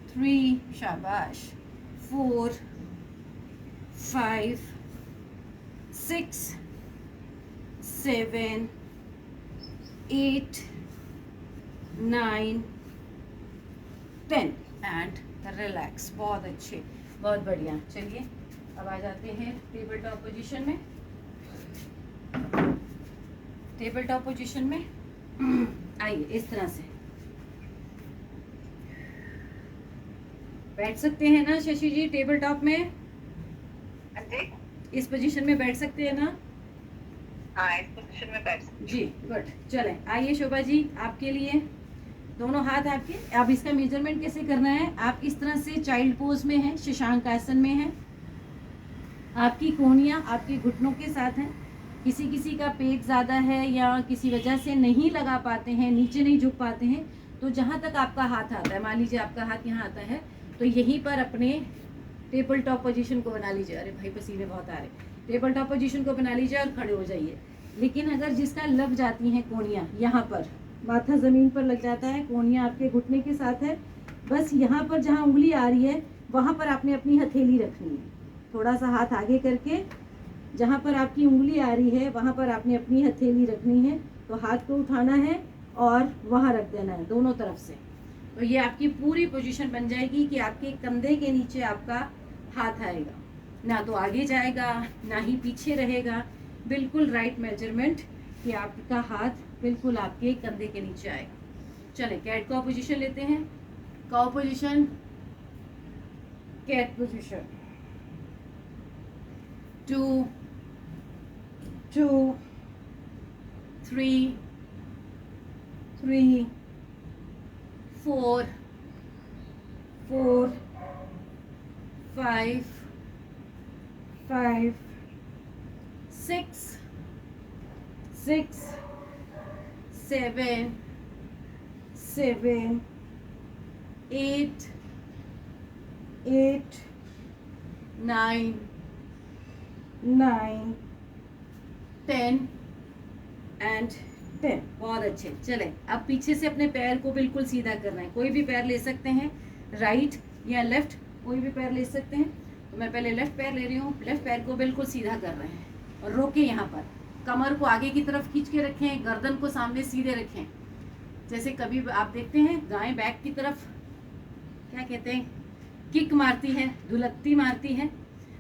3, शाबाश, 4 5 6 7 8 9 10 एंड रिलैक्स। बहुत अच्छे, बहुत बढ़िया। चलिए अब आ जाते हैं टेबल टॉप पोजीशन में। टेबल टॉप पोजीशन में आइए, इस तरह से बैठ सकते हैं ना शशि जी टेबल टॉप में? इस पोजीशन में बैठ सकते हैं ना? हाँ, इस पोजीशन में बैठ सकते जी, गुड। चलें, आइए शोभा जी, आपके लिए दोनों हाथ आपके। अब इसका मेजरमेंट कैसे करना है, आप इस तरह से चाइल्ड पोज में हैं, शशांक आसन में हैं, आपकी कोहनियाँ आपके घुटनों के साथ हैं। किसी किसी का पेट ज़्यादा है या किसी वजह से नहीं लगा पाते हैं, नीचे नहीं झुक पाते हैं, तो जहाँ तक आपका हाथ आता है, मान लीजिए आपका हाथ यहाँ आता है, तो यहीं पर अपने टेबल टॉप पोजीशन को बना लीजिए। अरे भाई पसीने बहुत आ रहे। टेबल टॉप पोजीशन को बना लीजिए और खड़े हो जाइए। लेकिन अगर जिसका लग जाती हैं कोहनियाँ, यहाँ पर माथा ज़मीन पर लग जाता है, कोहनियाँ आपके घुटने के साथ है, बस यहाँ पर जहाँ उंगली आ रही है वहाँ पर आपने अपनी हथेली रखनी है। थोड़ा सा हाथ आगे करके जहाँ पर आपकी उंगली आ रही है वहाँ पर आपने अपनी हथेली रखनी है। तो हाथ को उठाना है और वहाँ रख देना है दोनों तरफ से। तो ये आपकी पूरी पोजीशन बन जाएगी कि आपके कंधे के नीचे आपका हाथ आएगा, ना तो आगे जाएगा ना ही पीछे रहेगा। बिल्कुल राइट मेजरमेंट कि आपका हाथ बिल्कुल आपके कंधे के नीचे आएगा। चलें, कैट काउ पोजीशन लेते हैं। Cow position, cat position. 2 2 3 3 4 4 5 5 6 6 7 7 8 8 9 9 10 and 10। बहुत अच्छे। चलें, अब पीछे से अपने पैर को बिल्कुल सीधा करना है। कोई भी पैर ले सकते हैं, राइट या लेफ्ट, कोई भी पैर ले सकते हैं। तो मैं पहले लेफ्ट पैर ले रही हूँ, लेफ्ट पैर को बिल्कुल सीधा कर रहे हैं और रोके यहाँ पर, कमर को आगे की तरफ खींच के रखें, गर्दन को सामने सीधे रखें। जैसे कभी आप देखते हैं गाय बैक की तरफ क्या कहते हैं, किक मारती है, धुलकती मारती है,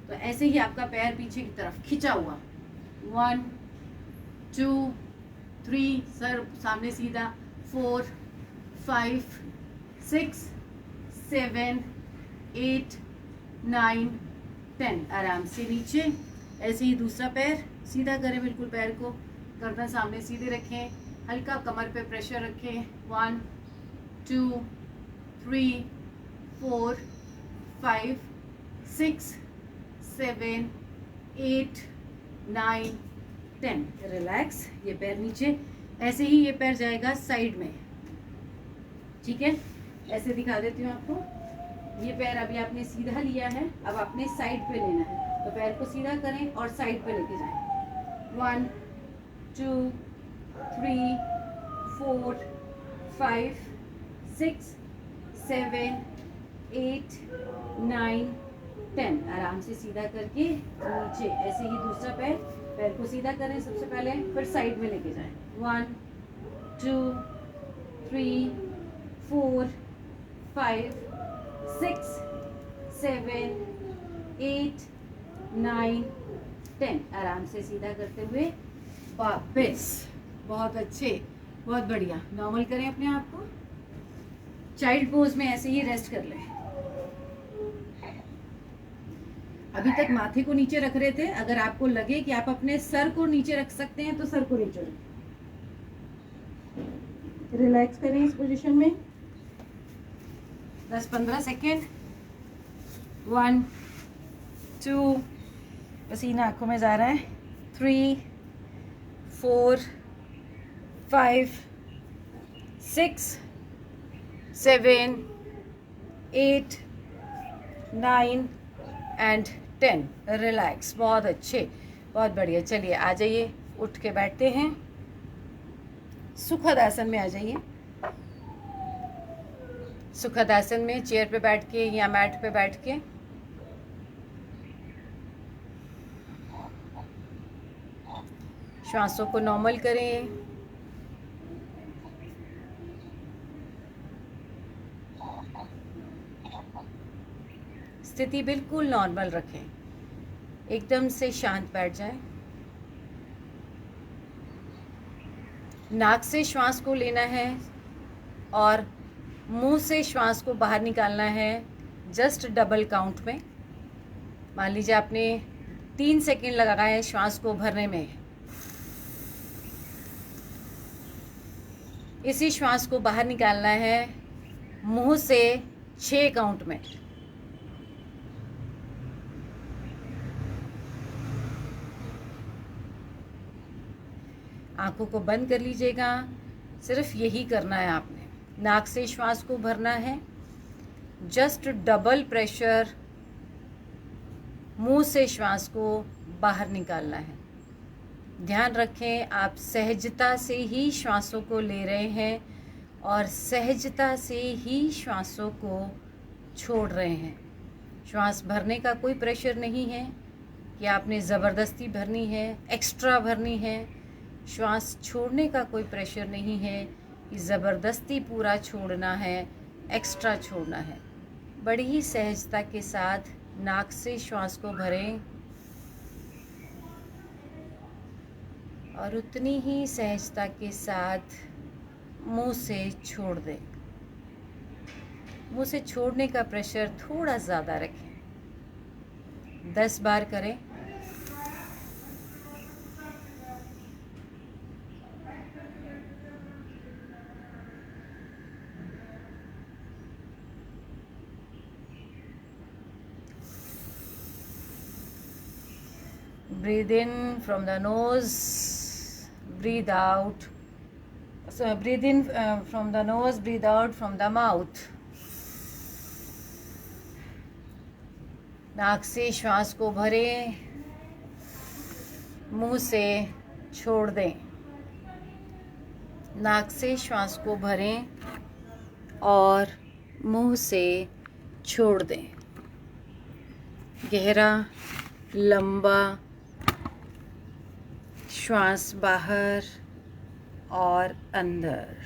तो ऐसे ही आपका पैर पीछे की तरफ खिंचा हुआ। 1 2 3, सर सामने सीधा, 4 5 6 7 8 9 10, आराम से नीचे। ऐसे ही दूसरा पैर सीधा करें, बिल्कुल पैर को, गर्दन सामने सीधे रखें, हल्का कमर पे प्रेशर रखें। 1 2 3 4 5 6 7 8 9 10, रिलैक्स। ये पैर नीचे, ऐसे ही ये पैर जाएगा साइड में, ठीक है। ऐसे दिखा देती हूँ आपको। ये पैर अभी आपने सीधा लिया है, अब आपने साइड पे लेना है, तो पैर को सीधा करें और साइड पे लेके जाएं। 1 2 3 4 5 6 7 8 9 10, आराम से सीधा करके नीचे। ऐसे ही दूसरा पैर को सीधा करें सबसे पहले, फिर साइड में लेके जाएं। 1 2 3 4 5 6 7 8 9 10, आराम से सीधा करते हुए वापस। बहुत अच्छे, बहुत बढ़िया। नॉर्मल करें अपने आप को, चाइल्ड पोज में ऐसे ही रेस्ट कर लें। अभी तक माथे को नीचे रख रहे थे, अगर आपको लगे कि आप अपने सर को नीचे रख सकते हैं तो सर को नीचे रखें। रिलैक्स करें इस पोजीशन में 10-15 सेकेंड। 1 2, पसीना आंखों में जा रहा है, 3 4 5 6 7 8 9 एंड 10, रिलैक्स। बहुत अच्छे, बहुत बढ़िया। चलिए आ जाइए, उठ के बैठते हैं, सुखद आसन में आ जाइए। सुखद आसन में चेयर पे बैठ के या मैट पे बैठ के श्वासों को नॉर्मल करें। स्थिति बिल्कुल नॉर्मल रखें, एकदम से शांत बैठ जाएं। नाक से श्वास को लेना है और मुंह से श्वास को बाहर निकालना है, जस्ट डबल काउंट में। मान लीजिए आपने 3 सेकेंड लगाए हैं श्वास को भरने में, इसी श्वास को बाहर निकालना है मुंह से 6 काउंट में। आंखों को बंद कर लीजिएगा, सिर्फ यही करना है आपने। नाक से श्वास को भरना है, जस्ट डबल प्रेशर, मुंह से श्वास को बाहर निकालना है। ध्यान रखें आप सहजता से ही श्वासों को ले रहे हैं और सहजता से ही श्वासों को छोड़ रहे हैं। श्वास भरने का कोई प्रेशर नहीं है कि आपने ज़बरदस्ती भरनी है, एक्स्ट्रा भरनी है। श्वास छोड़ने का कोई प्रेशर नहीं है कि ज़बरदस्ती पूरा छोड़ना है, एक्स्ट्रा छोड़ना है। बड़ी ही सहजता के साथ नाक से श्वास को भरें और उतनी ही सहजता के साथ मुंह से छोड़ दें। मुंह से छोड़ने का प्रेशर थोड़ा ज़्यादा रखें। 10 बार करें। Breathe in from the nose, breathe out. So breathe in from the nose, breathe out from the mouth. नाक से श्वास को भरें, मुंह से छोड़ दें। नाक से श्वास को भरें और मुंह से छोड़ दें। गहरा लंबा श्वास बाहर और अंदर।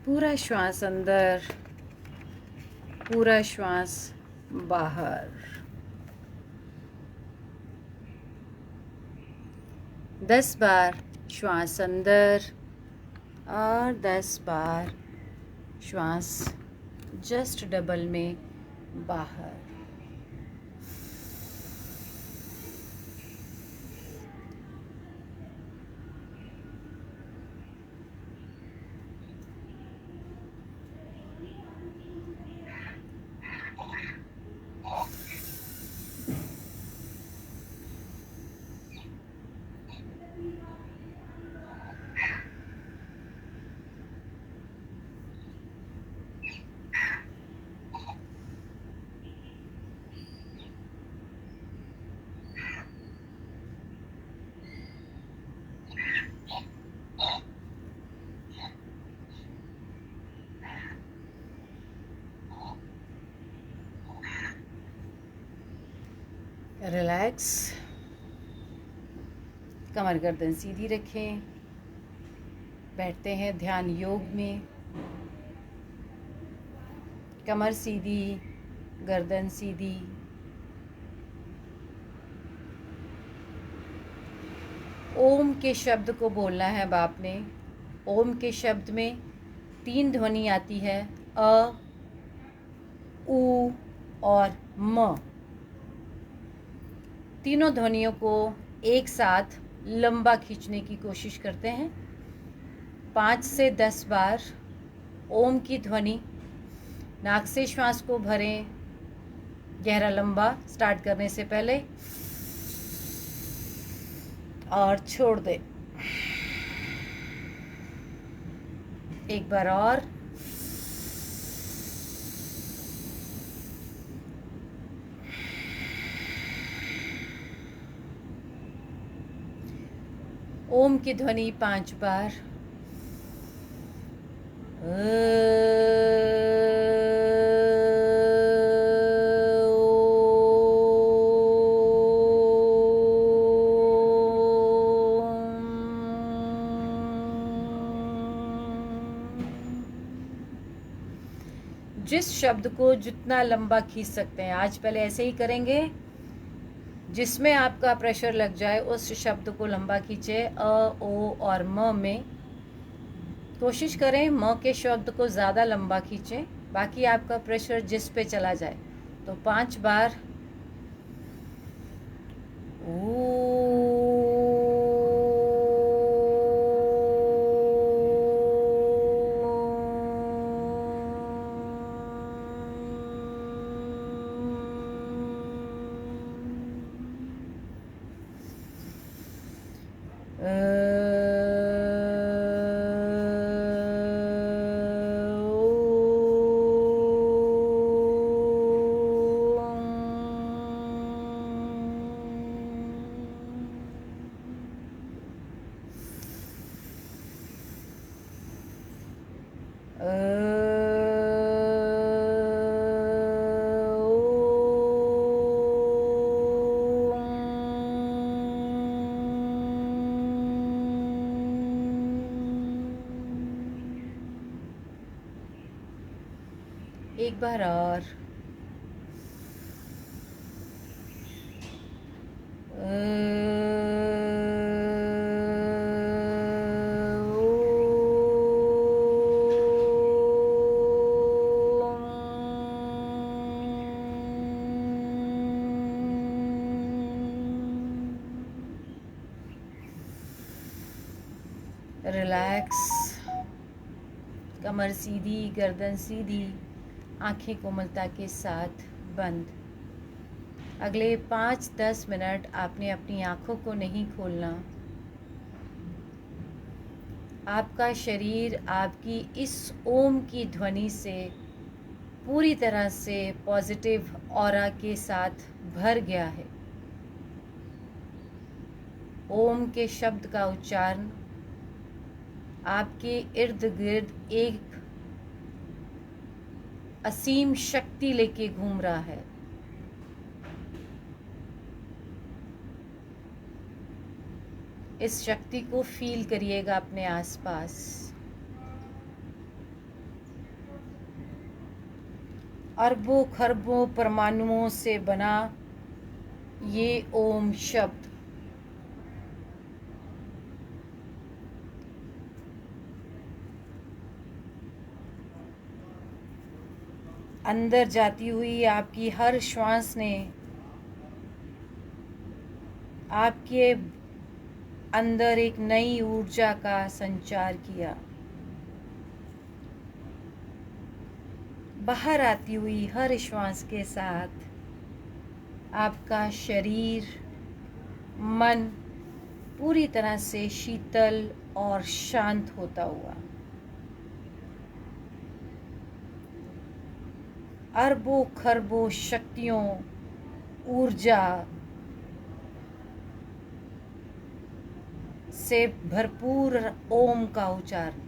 पूरा श्वास अंदर, पूरा श्वास बाहर। 10 बार श्वास अंदर और 10 बार श्वास जस्ट डबल में बाहर। रिलैक्स। कमर गर्दन सीधी रखें। बैठते हैं ध्यान योग में। कमर सीधी, गर्दन सीधी। ओम के शब्द को बोलना है अब आपने। ओम के शब्द में 3 ध्वनि आती है, अ, उ और म। तीनों ध्वनियों को एक साथ लंबा खींचने की कोशिश करते हैं। 5 से 10 बार ओम की ध्वनि। नाक से श्वास को भरें गहरा लंबा स्टार्ट करने से पहले और छोड़ दें। एक बार और। ओम की ध्वनि 5 बार। जिस शब्द को जितना लंबा खींच सकते हैं, आज पहले ऐसे ही करेंगे। जिसमें आपका प्रेशर लग जाए उस शब्द को लंबा खींचे। अ, ओ और म में कोशिश करें म के शब्द को ज़्यादा लंबा खींचें। बाकी आपका प्रेशर जिस पे चला जाए। तो 5 बार एक बार और। रिलैक्स। कमर सीधी, गर्दन सीधी, आंखें कोमलता के साथ बंद। अगले 5-10 मिनट आपने अपनी आंखों को नहीं खोलना। आपका शरीर आपकी इस ओम की ध्वनि से पूरी तरह से पॉजिटिव ऑरा के साथ भर गया है। ओम के शब्द का उच्चारण आपके इर्द गिर्द एक असीम शक्ति लेके घूम रहा है। इस शक्ति को फील करिएगा अपने आसपास। अरबों खरबों परमाणुओं से बना ये ओम शब्द अंदर जाती हुई आपकी हर श्वास ने आपके अंदर एक नई ऊर्जा का संचार किया। बाहर आती हुई हर श्वास के साथ आपका शरीर मन पूरी तरह से शीतल और शांत होता हुआ अरबों खरबों शक्तियों ऊर्जा से भरपूर ओम का उच्चारण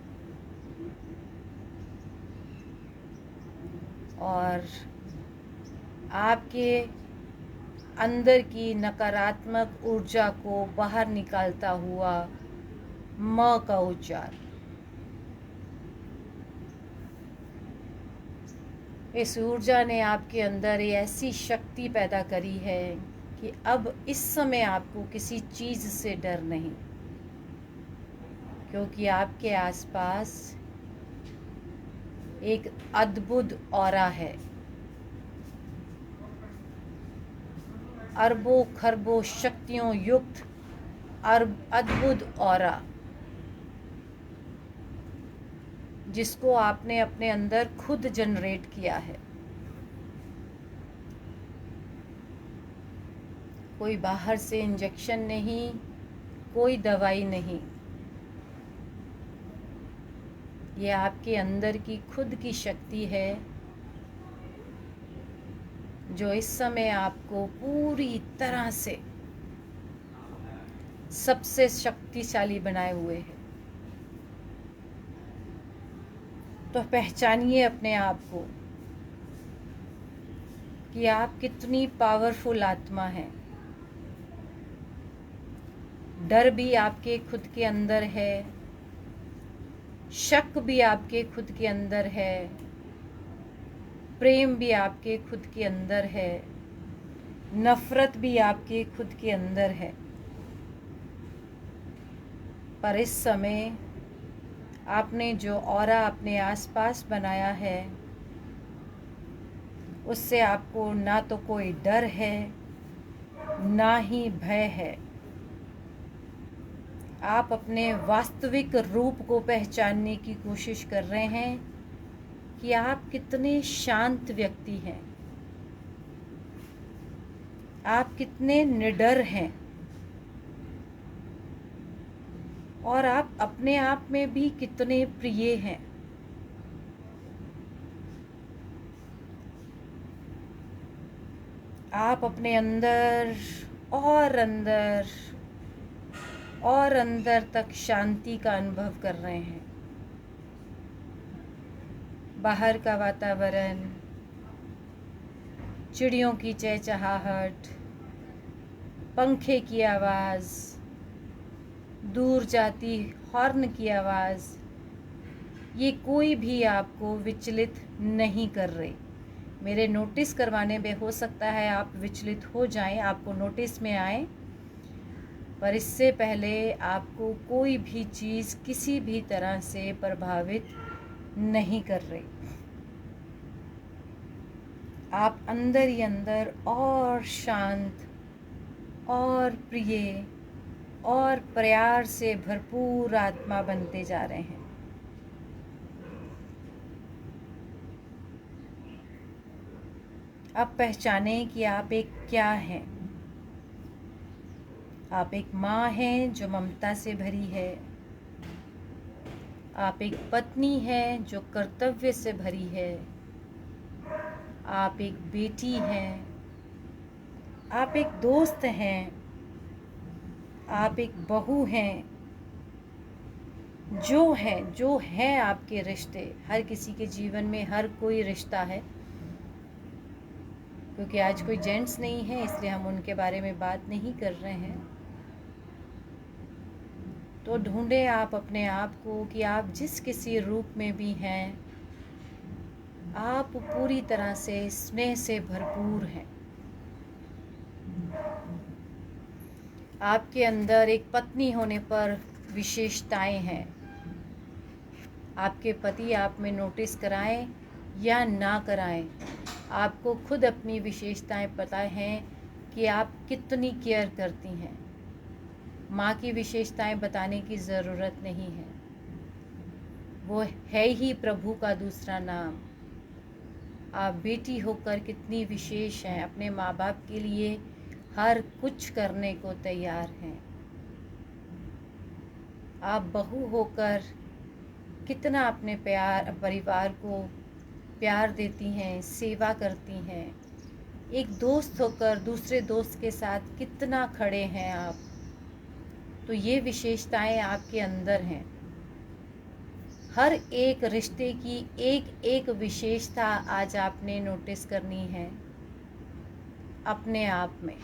और आपके अंदर की नकारात्मक ऊर्जा को बाहर निकालता हुआ म का उच्चारण। इस ऊर्जा ने आपके अंदर ऐसी शक्ति पैदा करी है कि अब इस समय आपको किसी चीज़ से डर नहीं, क्योंकि आपके आसपास एक अद्भुत ऑरा है। अरबों खरबों शक्तियों युक्त अद्भुत ऑरा, जिसको आपने अपने अंदर खुद जनरेट किया है। कोई बाहर से इंजेक्शन नहीं, कोई दवाई नहीं, ये आपके अंदर की खुद की शक्ति है जो इस समय आपको पूरी तरह से सबसे शक्तिशाली बनाए हुए है। तो पहचानिए अपने आप को कि आप कितनी पावरफुल आत्मा हैं। डर भी आपके खुद के अंदर है, शक भी आपके खुद के अंदर है, प्रेम भी आपके खुद के अंदर है, नफरत भी आपके खुद के अंदर है। पर इस समय आपने जो ऑरा अपने आसपास बनाया है, उससे आपको ना तो कोई डर है ना ही भय है। आप अपने वास्तविक रूप को पहचानने की कोशिश कर रहे हैं कि आप कितने शांत व्यक्ति हैं, आप कितने निडर हैं और आप अपने आप में भी कितने प्रिय हैं। आप अपने अंदर और अंदर तक शांति का अनुभव कर रहे हैं। बाहर का वातावरण, चिड़ियों की चहचहाहट, पंखे की आवाज़, दूर जाती हॉर्न की आवाज़, ये कोई भी आपको विचलित नहीं कर रही। मेरे नोटिस करवाने में हो सकता है आप विचलित हो जाएं, आपको नोटिस में आए, पर इससे पहले आपको कोई भी चीज़ किसी भी तरह से प्रभावित नहीं कर रही। आप अंदर ही अंदर और शांत और प्रिय और प्यार से भरपूर आत्मा बनते जा रहे हैं। अब पहचानें कि आप एक क्या हैं। आप एक माँ हैं जो ममता से भरी है। आप एक पत्नी हैं जो कर्तव्य से भरी है। आप एक बेटी हैं। आप एक दोस्त हैं। आप एक बहू हैं। जो है आपके रिश्ते, हर किसी के जीवन में हर कोई रिश्ता है, क्योंकि आज कोई जेंट्स नहीं है इसलिए हम उनके बारे में बात नहीं कर रहे हैं। तो ढूंढें आप अपने आप को कि आप जिस किसी रूप में भी हैं, आप पूरी तरह से स्नेह से भरपूर हैं। आपके अंदर एक पत्नी होने पर विशेषताएं हैं। आपके पति आप में नोटिस कराएं या ना कराएं, आपको खुद अपनी विशेषताएं पता हैं कि आप कितनी केयर करती हैं। माँ की विशेषताएं बताने की ज़रूरत नहीं है, वो है ही प्रभु का दूसरा नाम। आप बेटी होकर कितनी विशेष हैं, अपने माँ बाप के लिए हर कुछ करने को तैयार हैं। आप बहू होकर कितना अपने परिवार को प्यार देती हैं, सेवा करती हैं। एक दोस्त होकर दूसरे दोस्त के साथ कितना खड़े हैं आप। तो ये विशेषताएं आपके अंदर हैं। हर एक रिश्ते की एक एक विशेषता आज आपने नोटिस करनी है अपने आप में।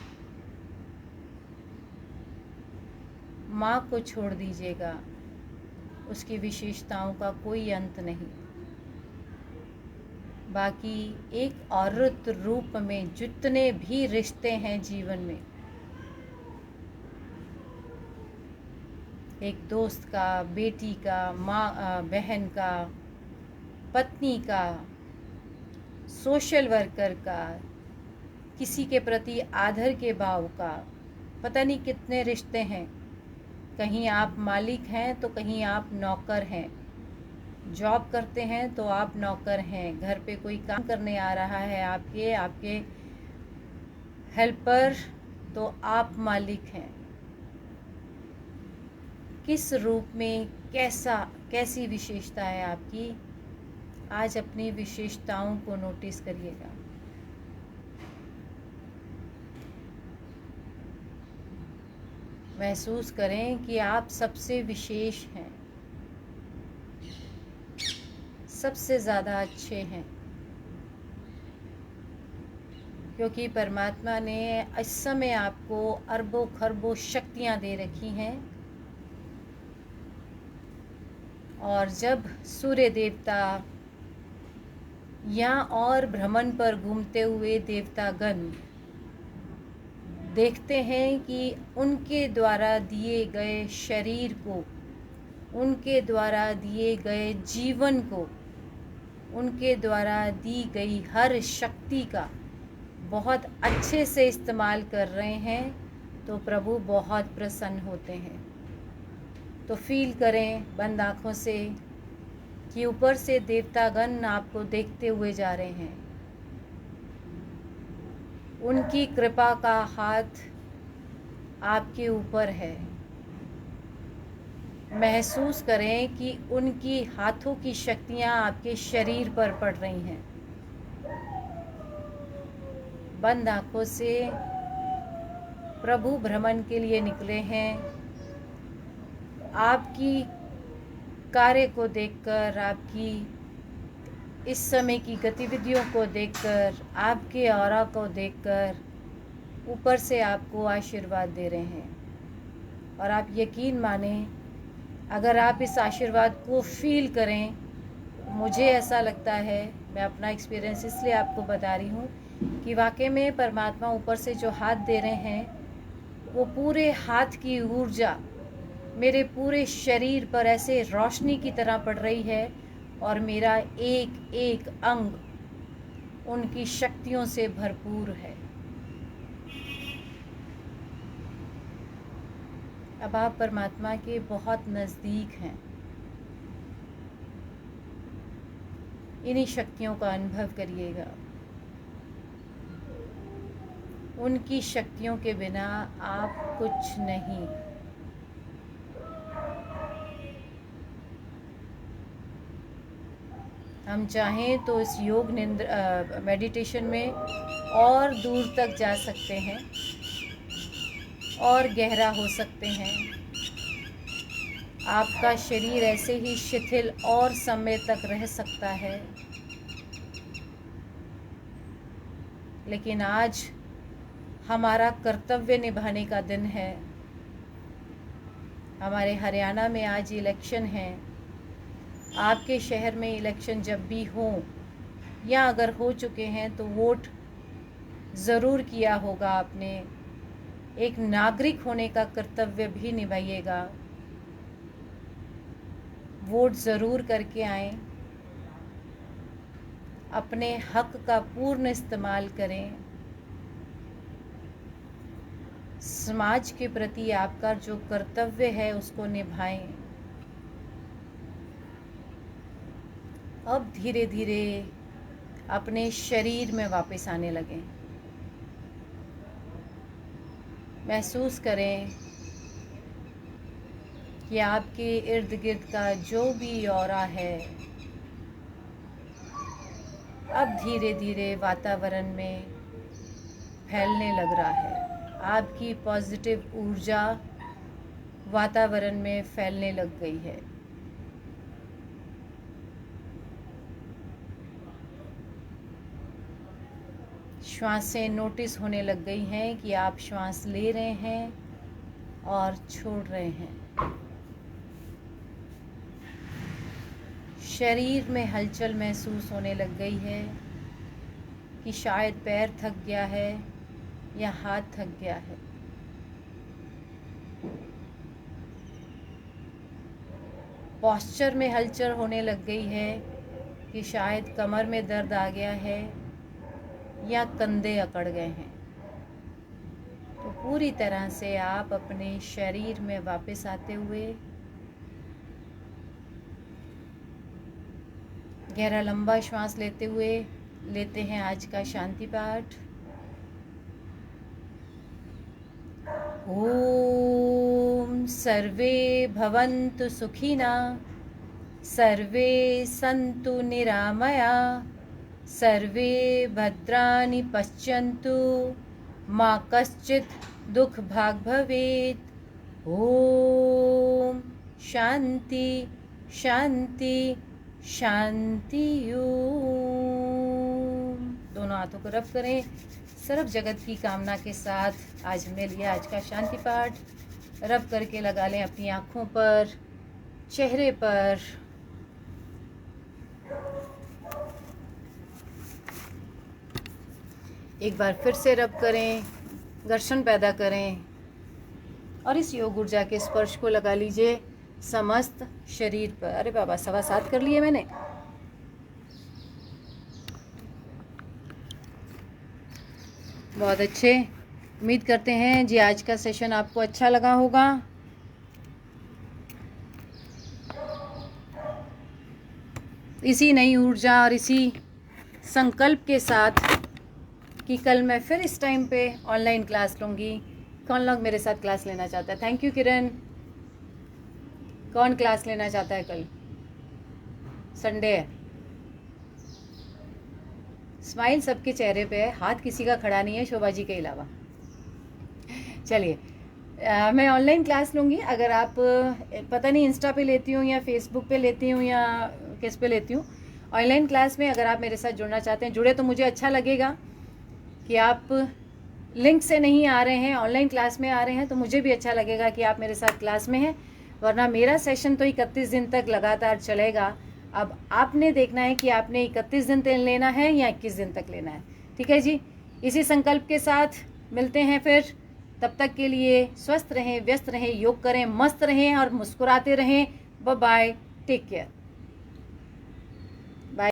माँ को छोड़ दीजिएगा, उसकी विशेषताओं का कोई अंत नहीं। बाकी एक औरत रूप में जितने भी रिश्ते हैं जीवन में, एक दोस्त का, बेटी का, माँ बहन का, पत्नी का, सोशल वर्कर का, किसी के प्रति आदर के भाव का, पता नहीं कितने रिश्ते हैं। कहीं आप मालिक हैं तो कहीं आप नौकर हैं, जॉब करते हैं तो आप नौकर हैं, घर पे कोई काम करने आ रहा है आपके हेल्पर तो आप मालिक हैं। किस रूप में कैसी विशेषता है आपकी, आज अपनी विशेषताओं को नोटिस करिएगा। महसूस करें कि आप सबसे विशेष हैं, सबसे ज़्यादा अच्छे हैं, क्योंकि परमात्मा ने इस समय आपको अरबों खरबों शक्तियाँ दे रखी हैं। और जब सूर्य देवता या और भ्रमण पर घूमते हुए देवतागण देखते हैं कि उनके द्वारा दिए गए शरीर को, उनके द्वारा दिए गए जीवन को, उनके द्वारा दी गई हर शक्ति का बहुत अच्छे से इस्तेमाल कर रहे हैं, तो प्रभु बहुत प्रसन्न होते हैं। तो फील करें बंद आँखों से कि ऊपर से देवतागण आपको देखते हुए जा रहे हैं। उनकी कृपा का हाथ आपके ऊपर है। महसूस करें कि उनकी हाथों की शक्तियाँ आपके शरीर पर पड़ रही हैं। बंद आँखों से प्रभु भ्रमण के लिए निकले हैं। आपकी कार्य को देखकर, आपकी इस समय की गतिविधियों को देखकर, आपके ऑरा को देखकर ऊपर से आपको आशीर्वाद दे रहे हैं। और आप यकीन माने, अगर आप इस आशीर्वाद को फील करें, मुझे ऐसा लगता है, मैं अपना एक्सपीरियंस इसलिए आपको बता रही हूँ कि वाकई में परमात्मा ऊपर से जो हाथ दे रहे हैं, वो पूरे हाथ की ऊर्जा मेरे पूरे शरीर पर ऐसे रोशनी की तरह पड़ रही है और मेरा एक एक अंग उनकी शक्तियों से भरपूर है। अब आप परमात्मा के बहुत नज़दीक हैं। इन्हीं शक्तियों का अनुभव करिएगा। उनकी शक्तियों के बिना आप कुछ नहीं। हम चाहें तो इस योग निंद्रा मेडिटेशन में और दूर तक जा सकते हैं और गहरा हो सकते हैं। आपका शरीर ऐसे ही शिथिल और समय तक रह सकता है, लेकिन आज हमारा कर्तव्य निभाने का दिन है। हमारे हरियाणा में आज इलेक्शन है। आपके शहर में इलेक्शन जब भी हो या अगर हो चुके हैं तो वोट ज़रूर किया होगा आपने। एक नागरिक होने का कर्तव्य भी निभाइएगा। वोट ज़रूर करके आएं। अपने हक का पूर्ण इस्तेमाल करें। समाज के प्रति आपका जो कर्तव्य है उसको निभाएं। अब धीरे धीरे अपने शरीर में वापस आने लगें। महसूस करें कि आपके इर्द गिर्द का जो भी ऑरा है अब धीरे धीरे वातावरण में फैलने लग रहा है। आपकी पॉजिटिव ऊर्जा वातावरण में फैलने लग गई है। श्वासें नोटिस होने लग गई हैं कि आप श्वास ले रहे हैं और छोड़ रहे हैं। शरीर में हलचल महसूस होने लग गई है कि शायद पैर थक गया है या हाथ थक गया है। पोस्चर में हलचल होने लग गई है कि शायद कमर में दर्द आ गया है या कंधे अकड़ गए हैं। तो पूरी तरह से आप अपने शरीर में वापस आते हुए गहरा लंबा श्वास लेते हुए लेते हैं आज का शांति पाठ। ओम सर्वे भवन्तु सुखिना, सर्वे सन्तु निरामया, सर्वे भद्राणि पश्यन्तु, मा कश्चित् दुख भाग् भवेत्। ओम शांति शांति शांति। ओम। दोनों हाथों को रब करें। सर्व जगत की कामना के साथ आज हमने लिया आज का शांति पाठ। रब करके लगा लें अपनी आँखों पर, चेहरे पर। एक बार फिर से रब करें, घर्षण पैदा करें और इस योग ऊर्जा के स्पर्श को लगा लीजिए समस्त शरीर पर। अरे बाबा 7:15 कर लिए मैंने। बहुत अच्छे। उम्मीद करते हैं जी आज का सेशन आपको अच्छा लगा होगा। इसी नई ऊर्जा और इसी संकल्प के साथ कि कल मैं फिर इस टाइम पे ऑनलाइन क्लास लूँगी। कौन लोग मेरे साथ क्लास लेना चाहता है? थैंक यू किरण। कौन क्लास लेना चाहता है? कल संडे है। स्माइल सबके चेहरे पे है, हाथ किसी का खड़ा नहीं है शोभा जी के अलावा। चलिए मैं ऑनलाइन क्लास लूँगी। अगर आप पता नहीं इंस्टा पे लेती हूँ या फेसबुक पे लेती हूँ या किस पे लेती हूँ, ऑनलाइन क्लास में अगर आप मेरे साथ जुड़ना चाहते हैं, जुड़े तो मुझे अच्छा लगेगा। कि आप लिंक से नहीं आ रहे हैं, ऑनलाइन क्लास में आ रहे हैं, तो मुझे भी अच्छा लगेगा कि आप मेरे साथ क्लास में हैं। वरना मेरा सेशन तो 31 दिन तक लगातार चलेगा। अब आपने देखना है कि आपने 31 दिन तक लेना है या 21 दिन तक लेना है। ठीक है जी। इसी संकल्प के साथ मिलते हैं फिर। तब तक के लिए स्वस्थ रहें, व्यस्त रहें, योग करें, मस्त रहें और मुस्कुराते रहें। Bye bye, take care.